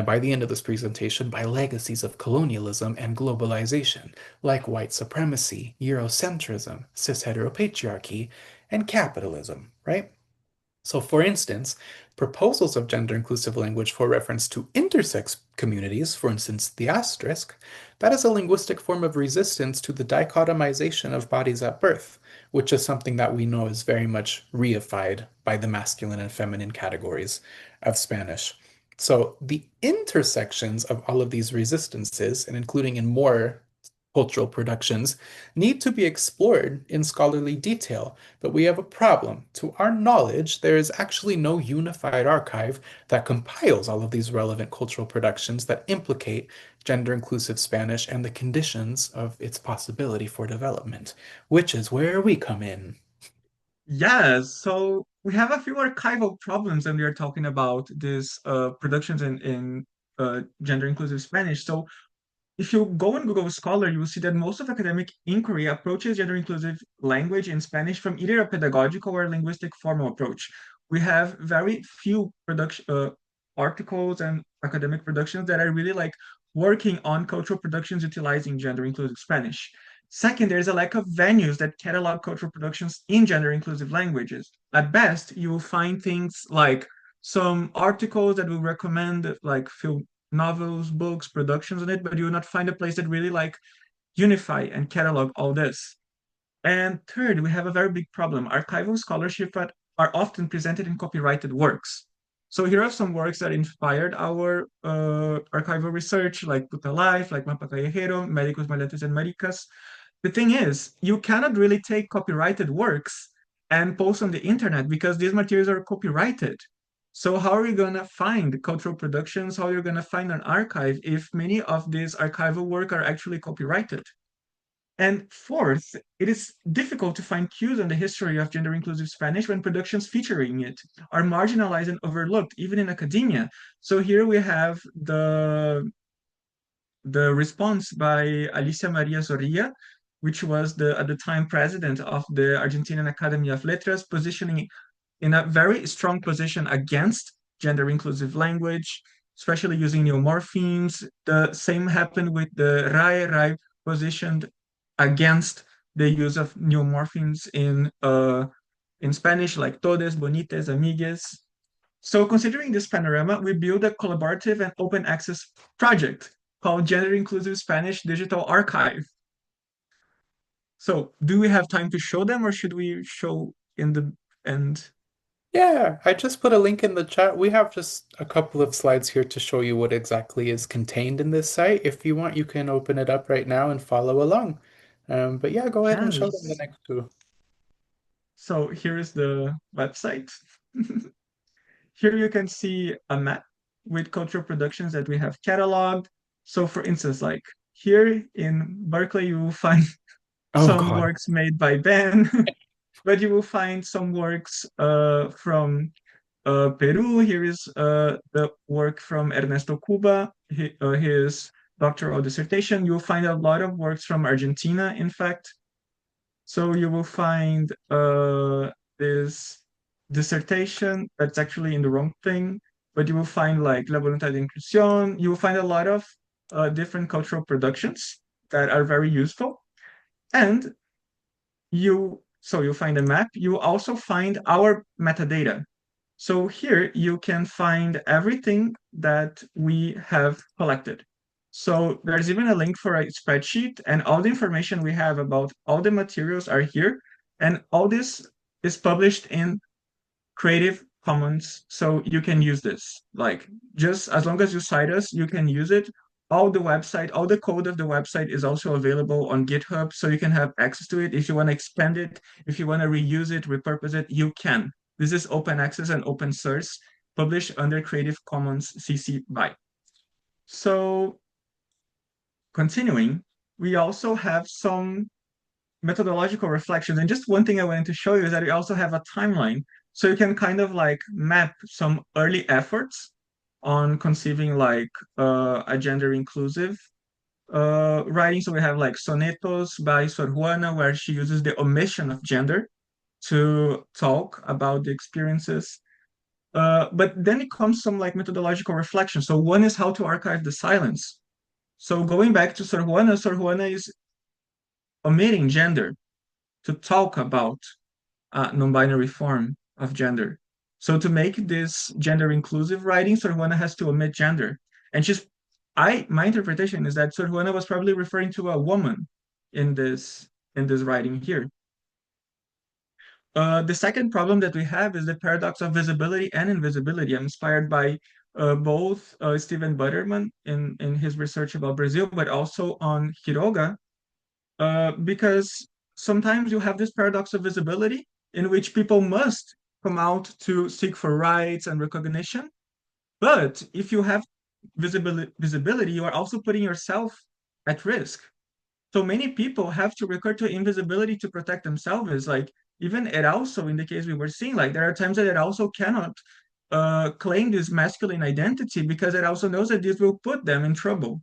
by the end of this presentation by legacies of colonialism and globalization, like white supremacy, Eurocentrism, cis heteropatriarchy, and capitalism, right? So, for instance, proposals of gender inclusive language for reference to intersex communities, for instance, the asterisk, that is a linguistic form of resistance to the dichotomization of bodies at birth, which is something that we know is very much reified by the masculine and feminine categories of Spanish. So, the intersections of all of these resistances, and including in more cultural productions, need to be explored in scholarly detail, but we have a problem. To our knowledge, there is actually no unified archive that compiles all of these relevant cultural productions that implicate gender inclusive Spanish and the conditions of its possibility for development, which is where we come in. Yes, so we have a few archival problems when we are talking about these productions in gender inclusive Spanish. So if you go on Google Scholar, you will see that most of academic inquiry approaches gender inclusive language in Spanish from either a pedagogical or linguistic formal approach. We have very few production articles and academic productions that are really like working on cultural productions utilizing gender inclusive Spanish. Second, there's a lack of venues that catalog cultural productions in gender inclusive languages. At best, you will find things like some articles that will recommend like film novels, books, productions on it, but you will not find a place that really like unify and catalog all this. And third, we have a very big problem. Archival scholarship are often presented in copyrighted works. So here are some works that inspired our archival research, like Puta Life, like Mapa Callejero, Médicos, Maletes, and Maricas. The thing is, you cannot really take copyrighted works and post on the internet because these materials are copyrighted. So how are you going to find cultural productions? How are you going to find an archive if many of these archival work are actually copyrighted? And fourth, it is difficult to find cues on the history of gender inclusive Spanish when productions featuring it are marginalized and overlooked, even in academia. So here we have the response by Alicia Maria Zorrilla, which was at the time president of the Argentinian Academy of Letras, positioning in a very strong position against gender inclusive language, especially using neomorphemes. The same happened with the RAE positioned against the use of neomorphemes in Spanish, like todes, bonites, amigues. So considering this panorama, we built a collaborative and open access project called Gender Inclusive Spanish Digital Archive. So do we have time to show them or should we show in the end? Yeah, I just put a link in the chat. We have just a couple of slides here to show you what exactly is contained in this site. If you want, you can open it up right now and follow along. But yeah, go ahead and show them the Yes. next two. So here is the website. Here you can see a map with cultural productions that we have cataloged. So for instance, like here in Berkeley, you will find Oh some God. works made by Ben, but you will find some works from Peru. Here is the work from Ernesto Cuba, his doctoral dissertation. You'll find a lot of works from Argentina, in fact. So you will find this dissertation that's actually in the wrong thing, but you will find like La Voluntad de Inclusión. You will find a lot of different cultural productions that are very useful. And you'll find a map. You also find our metadata. So here you can find everything that we have collected. So there's even a link for a spreadsheet, and all the information we have about all the materials are here. And all this is published in Creative Commons, so you can use this. Like, just as long as you cite us, you can use it. All the code of the website is also available on GitHub, so you can have access to it. If you want to expand it, if you want to reuse it, repurpose it, you can. This is open access and open source, published under Creative Commons CC BY. So continuing, we also have some methodological reflections. And just one thing I wanted to show you is that we also have a timeline. So you can kind of like map some early efforts on conceiving like a gender inclusive writing. So we have like Sonetos by Sor Juana, where she uses the omission of gender to talk about the experiences. But then it comes some like methodological reflection. So one is how to archive the silence. So going back to Sor Juana is omitting gender to talk about a non-binary form of gender. So to make this gender inclusive writing, Sor Juana has to omit gender. And my interpretation is that Sor Juana was probably referring to a woman in this writing here. The second problem that we have is the paradox of visibility and invisibility. I'm inspired by both Stephen Butterman in his research about Brazil, but also on Quiroga, because sometimes you have this paradox of visibility in which people must come out to seek for rights and recognition. But if you have visibility, you are also putting yourself at risk. So many people have to recur to invisibility to protect themselves. It's like even it also in the case we were seeing, like there are times that it also cannot claim this masculine identity because it also knows that this will put them in trouble.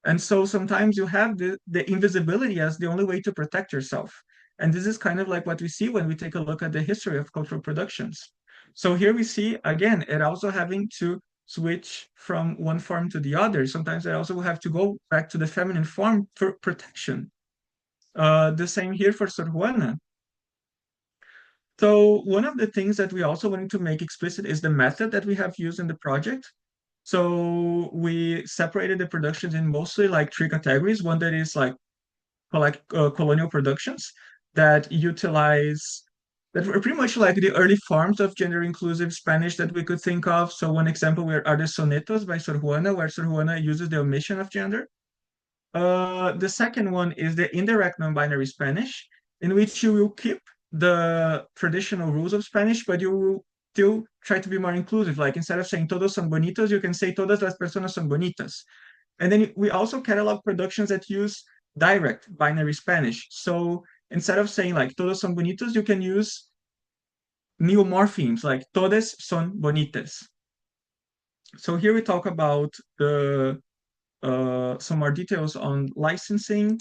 And so sometimes you have the invisibility as the only way to protect yourself. And this is kind of like what we see when we take a look at the history of cultural productions. So here we see, again, it also having to switch from one form to the other. Sometimes I also have to go back to the feminine form for protection. The same here for Sor Juana. So one of the things that we also wanted to make explicit is the method that we have used in the project. So we separated the productions in mostly like three categories. One that is like colonial productions that utilize that were pretty much like the early forms of gender inclusive Spanish that we could think of. So one example are the sonetos by Sor Juana, where Sor Juana uses the omission of gender. The second one is the indirect non-binary Spanish, in which you will keep the traditional rules of Spanish, but you will still try to be more inclusive. Like instead of saying todos son bonitos, you can say todas las personas son bonitas. And then we also catalog productions that use direct binary Spanish. So instead of saying like todos son bonitos, you can use neomorphemes like todas son bonitas. So here we talk about the some more details on licensing.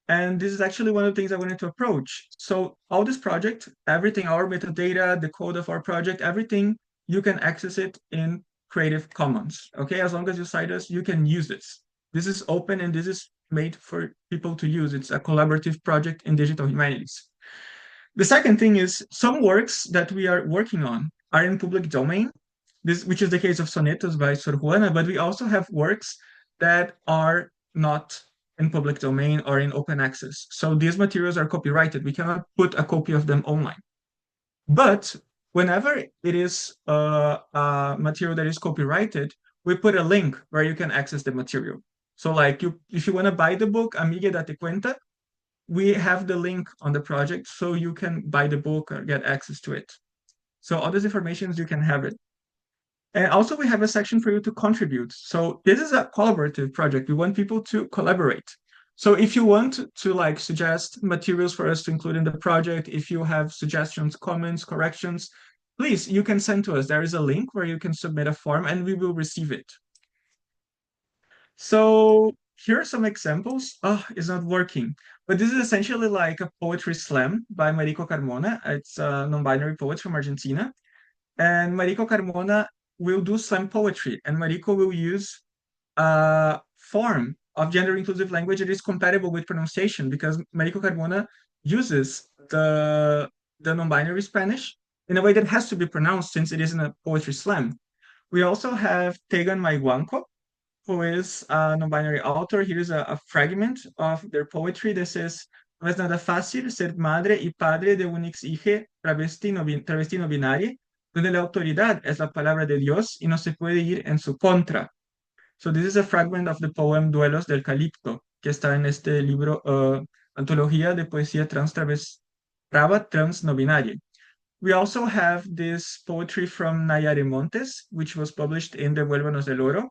And this is actually one of the things I wanted to approach. So all this project, everything, our metadata, the code of our project, everything, you can access it in Creative Commons. Okay, as long as you cite us, you can use this. This is open and this is made for people to use. It's a collaborative project in digital humanities. The second thing is some works that we are working on are in public domain, which is the case of Sonetos by Sor Juana, but we also have works that are not in public domain or in open access. So these materials are copyrighted. We cannot put a copy of them online. But whenever it is a material that is copyrighted, we put a link where you can access the material. So like if you want to buy the book, Amiga Date Cuenta, we have the link on the project so you can buy the book or get access to it. So all these informations, you can have it. And also we have a section for you to contribute. So this is a collaborative project. We want people to collaborate. So if you want to like suggest materials for us to include in the project, if you have suggestions, comments, corrections, please, you can send to us. There is a link where you can submit a form and we will receive it. So here are some examples. Oh, it's not working. But this is essentially like a poetry slam by Marico Carmona. It's a non-binary poet from Argentina. And Marico Carmona will do slam poetry. And Marico will use a form of gender inclusive language that is compatible with pronunciation because Marico Carmona uses the non-binary Spanish in a way that has to be pronounced since it is in a poetry slam. We also have Tegan Maiguanco, who is a non-binary author. Here is a fragment of their poetry that says, no es nada fácil ser madre y padre de un ex hije travesti no binario, donde la autoridad es la palabra de Dios y no se puede ir en su contra. So this is a fragment of the poem Duelos del Calipso, que está en este libro, antología de poesía brava trans no binaria. We also have this poetry from Nayare Montes, which was published in Devuélvanos el Oro,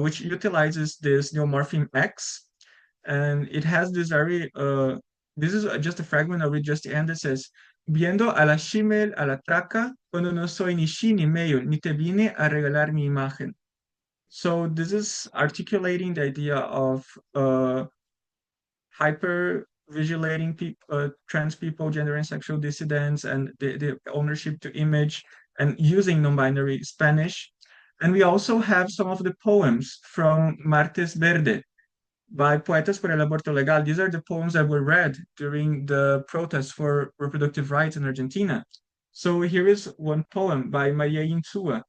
which utilizes this neomorpheme X, and it has this very, this is just a fragment of it just the end that says, viendo a la shimel, a la traca, cuando no soy ni shi ni medio, ni te vine a regalar mi imagen. So this is articulating the idea of hyper visualizing trans people, gender and sexual dissidents, and the ownership to image, and using non-binary Spanish. And we also have some of the poems from Martes Verde by Poetas por el Aborto Legal. These are the poems that were read during the protests for reproductive rights in Argentina. So here is one poem by María Insúa.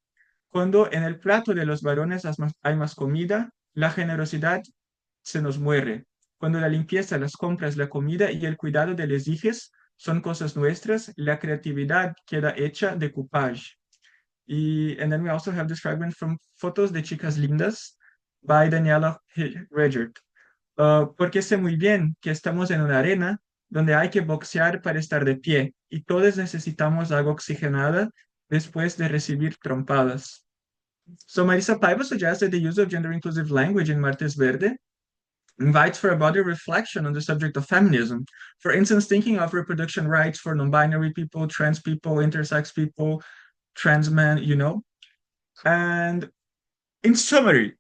Cuando en el plato de los varones hay más comida, la generosidad se nos muere. Cuando la limpieza, las compras, la comida y el cuidado de les hijes son cosas nuestras, la creatividad queda hecha de coupage. And then we also have this fragment from Fotos de Chicas Lindas by Daniela Regert. Porque sé muy bien que estamos en una arena donde hay que boxear para estar de pie y todos necesitamos agua oxigenada después de recibir trompadas. So Marisa Paiva suggests that the use of gender-inclusive language in Martes Verde invites for a broader reflection on the subject of feminism. For instance, thinking of reproduction rights for non-binary people, trans people, intersex people, trans men, And in summary,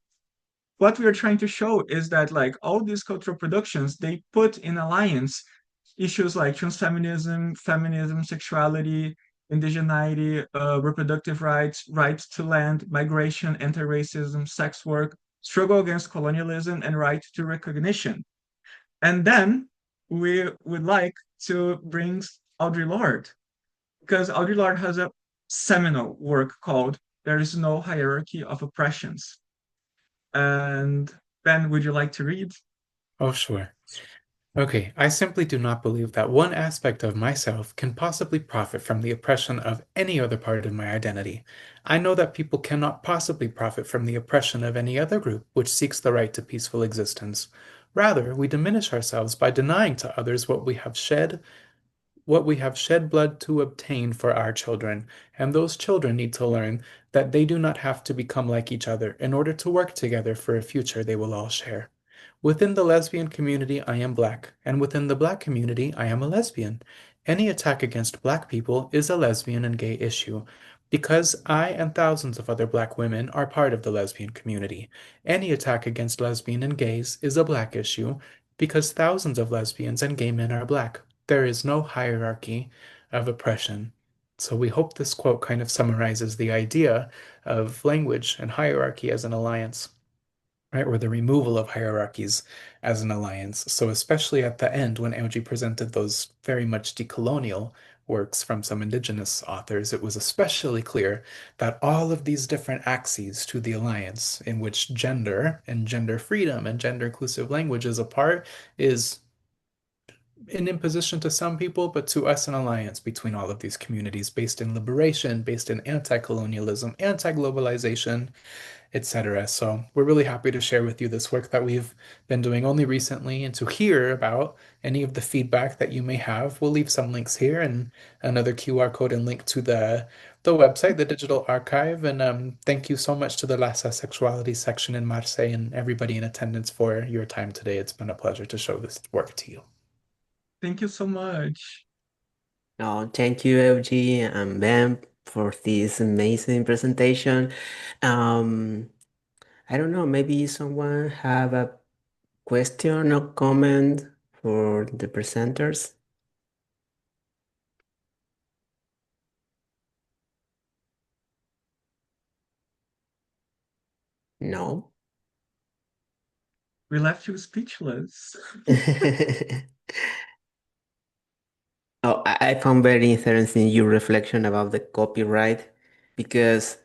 what we are trying to show is that like all these cultural productions, they put in alliance issues like transfeminism, feminism, sexuality, indigeneity, reproductive rights, rights to land, migration, anti-racism, sex work, struggle against colonialism, and right to recognition. And then we would like to bring Audre Lorde, because Audre Lorde has a seminal work called There is No Hierarchy of Oppressions. And Ben, would you like to read? Oh, sure. Okay, I simply do not believe that one aspect of myself can possibly profit from the oppression of any other part of my identity. I know that people cannot possibly profit from the oppression of any other group which seeks the right to peaceful existence. Rather, we diminish ourselves by denying to others what we have shed blood to obtain for our children, and those children need to learn that they do not have to become like each other in order to work together for a future they will all share. Within the lesbian community, I am black, and within the black community, I am a lesbian. Any attack against black people is a lesbian and gay issue, because I and thousands of other black women are part of the lesbian community. Any attack against lesbian and gays is a black issue, because thousands of lesbians and gay men are black. There is no hierarchy of oppression. So we hope this quote kind of summarizes the idea of language and hierarchy as an alliance, right? Or the removal of hierarchies as an alliance. So especially at the end, when LG presented those very much decolonial works from some indigenous authors, it was especially clear that all of these different axes to the alliance, in which gender and gender freedom and gender inclusive language is a part, is an imposition to some people, but to us, an alliance between all of these communities based in liberation, based in anti-colonialism, anti-globalization, etc. So we're really happy to share with you this work that we've been doing only recently, and to hear about any of the feedback that you may have. We'll leave some links here and another QR code and link to the website, the digital archive. And thank you so much to the Lassa Sexuality section in Marseille and everybody in attendance for your time today. It's been a pleasure to show this work to you. Thank you so much. Oh, thank you, LG and Ben, for this amazing presentation. Um, I don't know, maybe someone have a question or comment for the presenters? No? We left you speechless. Oh, I found very interesting your reflection about the copyright because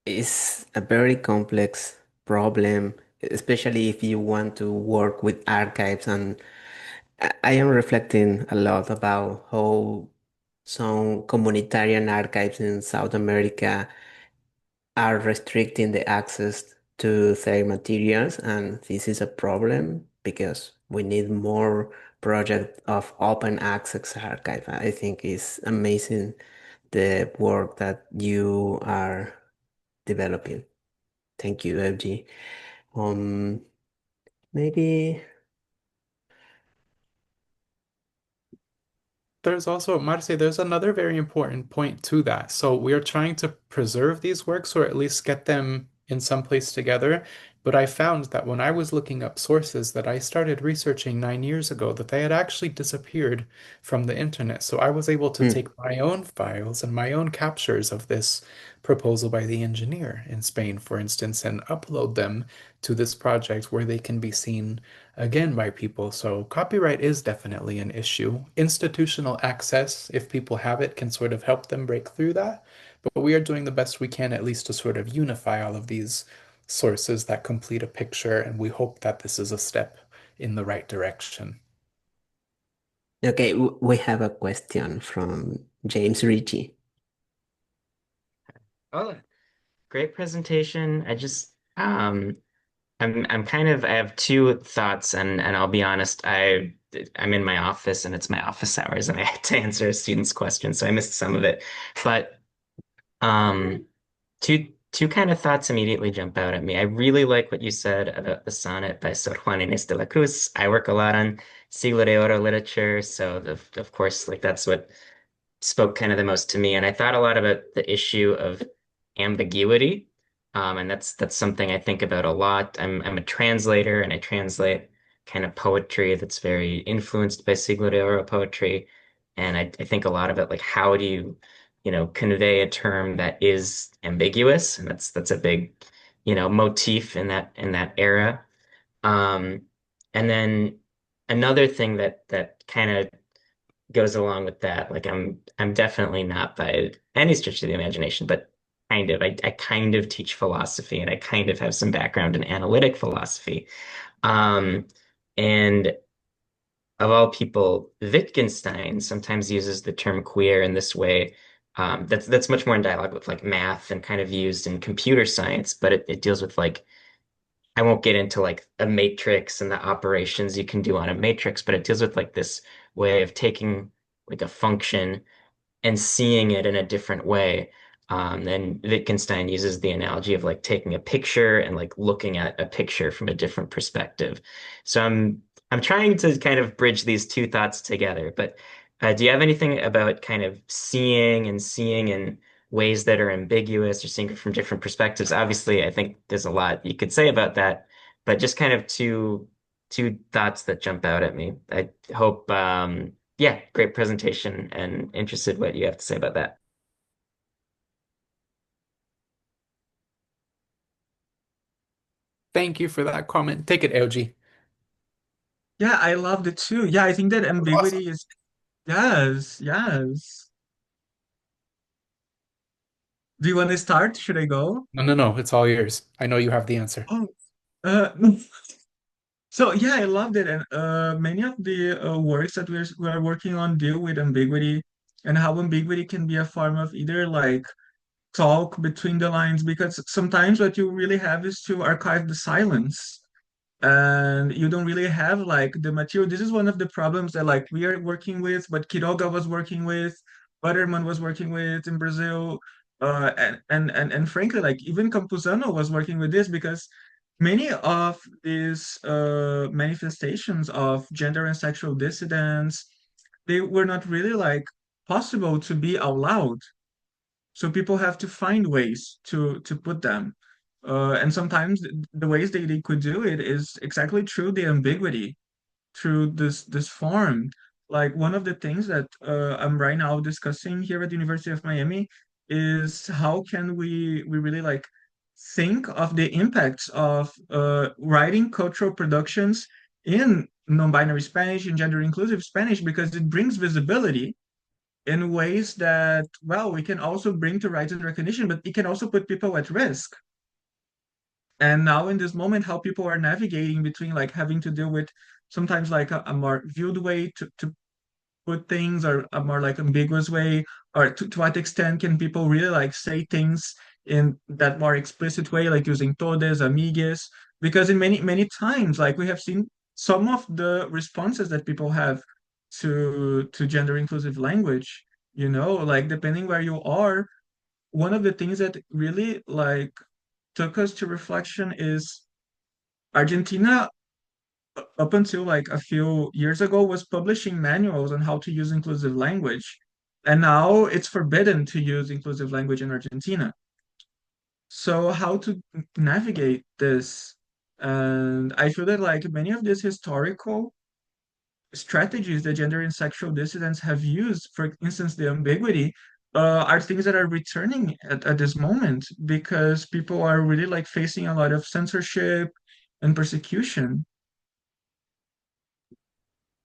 It's a very complex problem, especially if you want to work with archives. And I am reflecting a lot about how some communitarian archives in South America are restricting the access to their materials, and this is a problem because we need more project of open access archive. I think it's amazing the work that you are developing. Thank you, FG. Um, maybe. There's also, Marce, there's another very important point to that. So we are trying to preserve these works or at least get them in some place together. But I found that when I was looking up sources that I started researching 9 years ago, that they had actually disappeared from the internet. So I was able to Hmm. take my own files and my own captures of this proposal by the engineer in Spain, for instance, and upload them to this project where they can be seen again by people. So copyright is definitely an issue. Institutional access, if people have it, can sort of help them break through that. But we are doing the best we can, at least to sort of unify all of these sources that complete a picture, and we hope that this is a step in the right direction. Okay, we have a question from James Ritchie. Oh, great presentation. I'm kind of I have two thoughts and I'll be honest, I'm in my office and it's my office hours and I had to answer a student's question, so I missed some of it. But um two kind of thoughts immediately jump out at me. I really like what you said about the sonnet by Sor Juana Inés de la Cruz. I work a lot on Siglo de Oro literature, so of course like that's what spoke kind of the most to me. And I thought a lot about the issue of ambiguity. And that's something I think about a lot. I'm a translator and I translate kind of poetry that's very influenced by Siglo de Oro poetry. And I think a lot about like how do you convey a term that is ambiguous, and that's a big, motif in that era. Um, and then another thing that kind of goes along with that. Like I'm definitely not by any stretch of the imagination, but kind of. I kind of teach philosophy and I kind of have some background in analytic philosophy. Um, and of all people, Wittgenstein sometimes uses the term queer in this way. That's much more in dialogue with like math and kind of used in computer science, but it deals with like I won't get into like a matrix and the operations you can do on a matrix, but it deals with like this way of taking like a function and seeing it in a different way. And Wittgenstein uses the analogy of like taking a picture and like looking at a picture from a different perspective. So I'm trying to kind of bridge these two thoughts together. But do you have anything about kind of seeing in ways that are ambiguous or seeing it from different perspectives? Obviously, I think there's a lot you could say about that, but just kind of two thoughts that jump out at me. I hope yeah, great presentation and interested what you have to say about that. Thank you for that comment. Take it, LG. Yeah, I loved it too. Yeah, I think that Awesome. ambiguity is yes, yes. Do you want to start? Should I go? No, no, no. It's all yours. I know you have the answer. Oh, so yeah, I loved it, and many of the works that we're working on deal with ambiguity and how ambiguity can be a form of either like talk between the lines, because sometimes what you really have is to archive the silence and you don't really have like the material. This is one of the problems that like we are working with, but Quiroga was working with, Butterman was working with in Brazil, and frankly, like even Campuzano was working with this because many of these manifestations of gender and sexual dissidence, they were not really like possible to be out loud. So people have to find ways to put them. And sometimes the ways they could do it is exactly through the ambiguity, through this form. Like one of the things that I'm right now discussing here at the University of Miami is how can we really like think of the impacts of writing cultural productions in non-binary Spanish and gender inclusive Spanish, because it brings visibility in ways that, well, we can also bring to rights and recognition, but it can also put people at risk. And now in this moment, how people are navigating between like having to deal with sometimes like a more viewed way to put things, or a more like ambiguous way, or to what extent can people really like say things in that more explicit way, like using todes, amigues, because in many times, like we have seen some of the responses that people have to gender inclusive language, like depending where you are, one of the things that really like took us to reflection is Argentina, up until like a few years ago, was publishing manuals on how to use inclusive language. And now it's forbidden to use inclusive language in Argentina. So how to navigate this? And I feel that like many of these historical strategies that gender and sexual dissidents have used, for instance, the ambiguity, are things that are returning at this moment because people are really like facing a lot of censorship and persecution.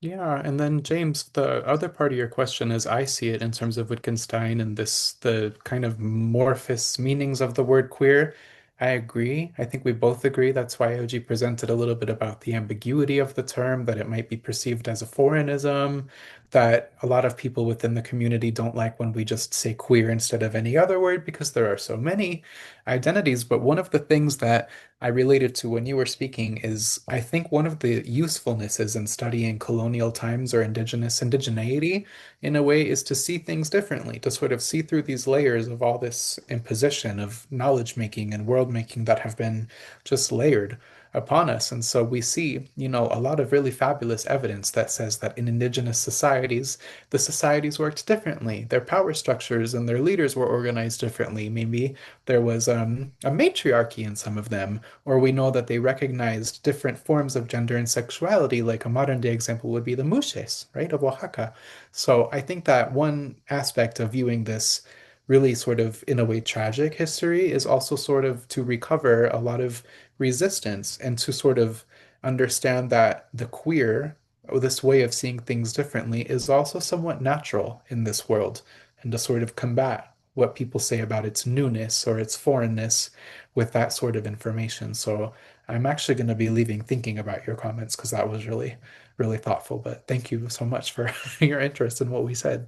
Yeah, and then James, the other part of your question as I see it in terms of Wittgenstein and the kind of amorphous meanings of the word queer, I agree. I think we both agree. That's why OG presented a little bit about the ambiguity of the term, that it might be perceived as a foreignism, that a lot of people within the community don't like when we just say queer instead of any other word because there are so many identities. But one of the things that I related to when you were speaking is I think one of the usefulnesses in studying colonial times or indigeneity in a way is to see things differently, to sort of see through these layers of all this imposition of knowledge making and world making that have been just layered upon us. And so we see, a lot of really fabulous evidence that says that in indigenous societies, the societies worked differently. Their power structures and their leaders were organized differently. Maybe there was a matriarchy in some of them, or we know that they recognized different forms of gender and sexuality, like a modern day example would be the Muxes, right, of Oaxaca. So I think that one aspect of viewing this really sort of, in a way, tragic history is also sort of to recover a lot of resistance and to sort of understand that the queer, or this way of seeing things differently, is also somewhat natural in this world, and to sort of combat what people say about its newness or its foreignness with that sort of information. So I'm actually going to be leaving thinking about your comments because that was really, really thoughtful. But thank you so much for your interest in what we said.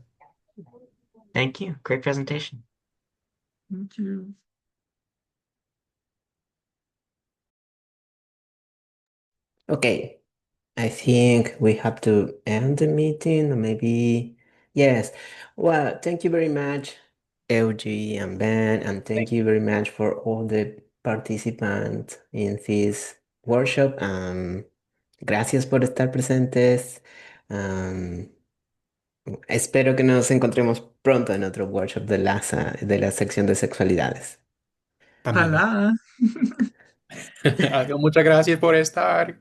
Thank you. Great presentation. Thank you. Okay, I think we have to end the meeting, or maybe, yes. Well, thank you very much, LG and Ben, and thank you very much for all the participants in this workshop. Gracias por estar presentes. Um, Espero que nos encontremos pronto en otro workshop de la sección de sexualidades. También. Ojalá. Muchas gracias por estar.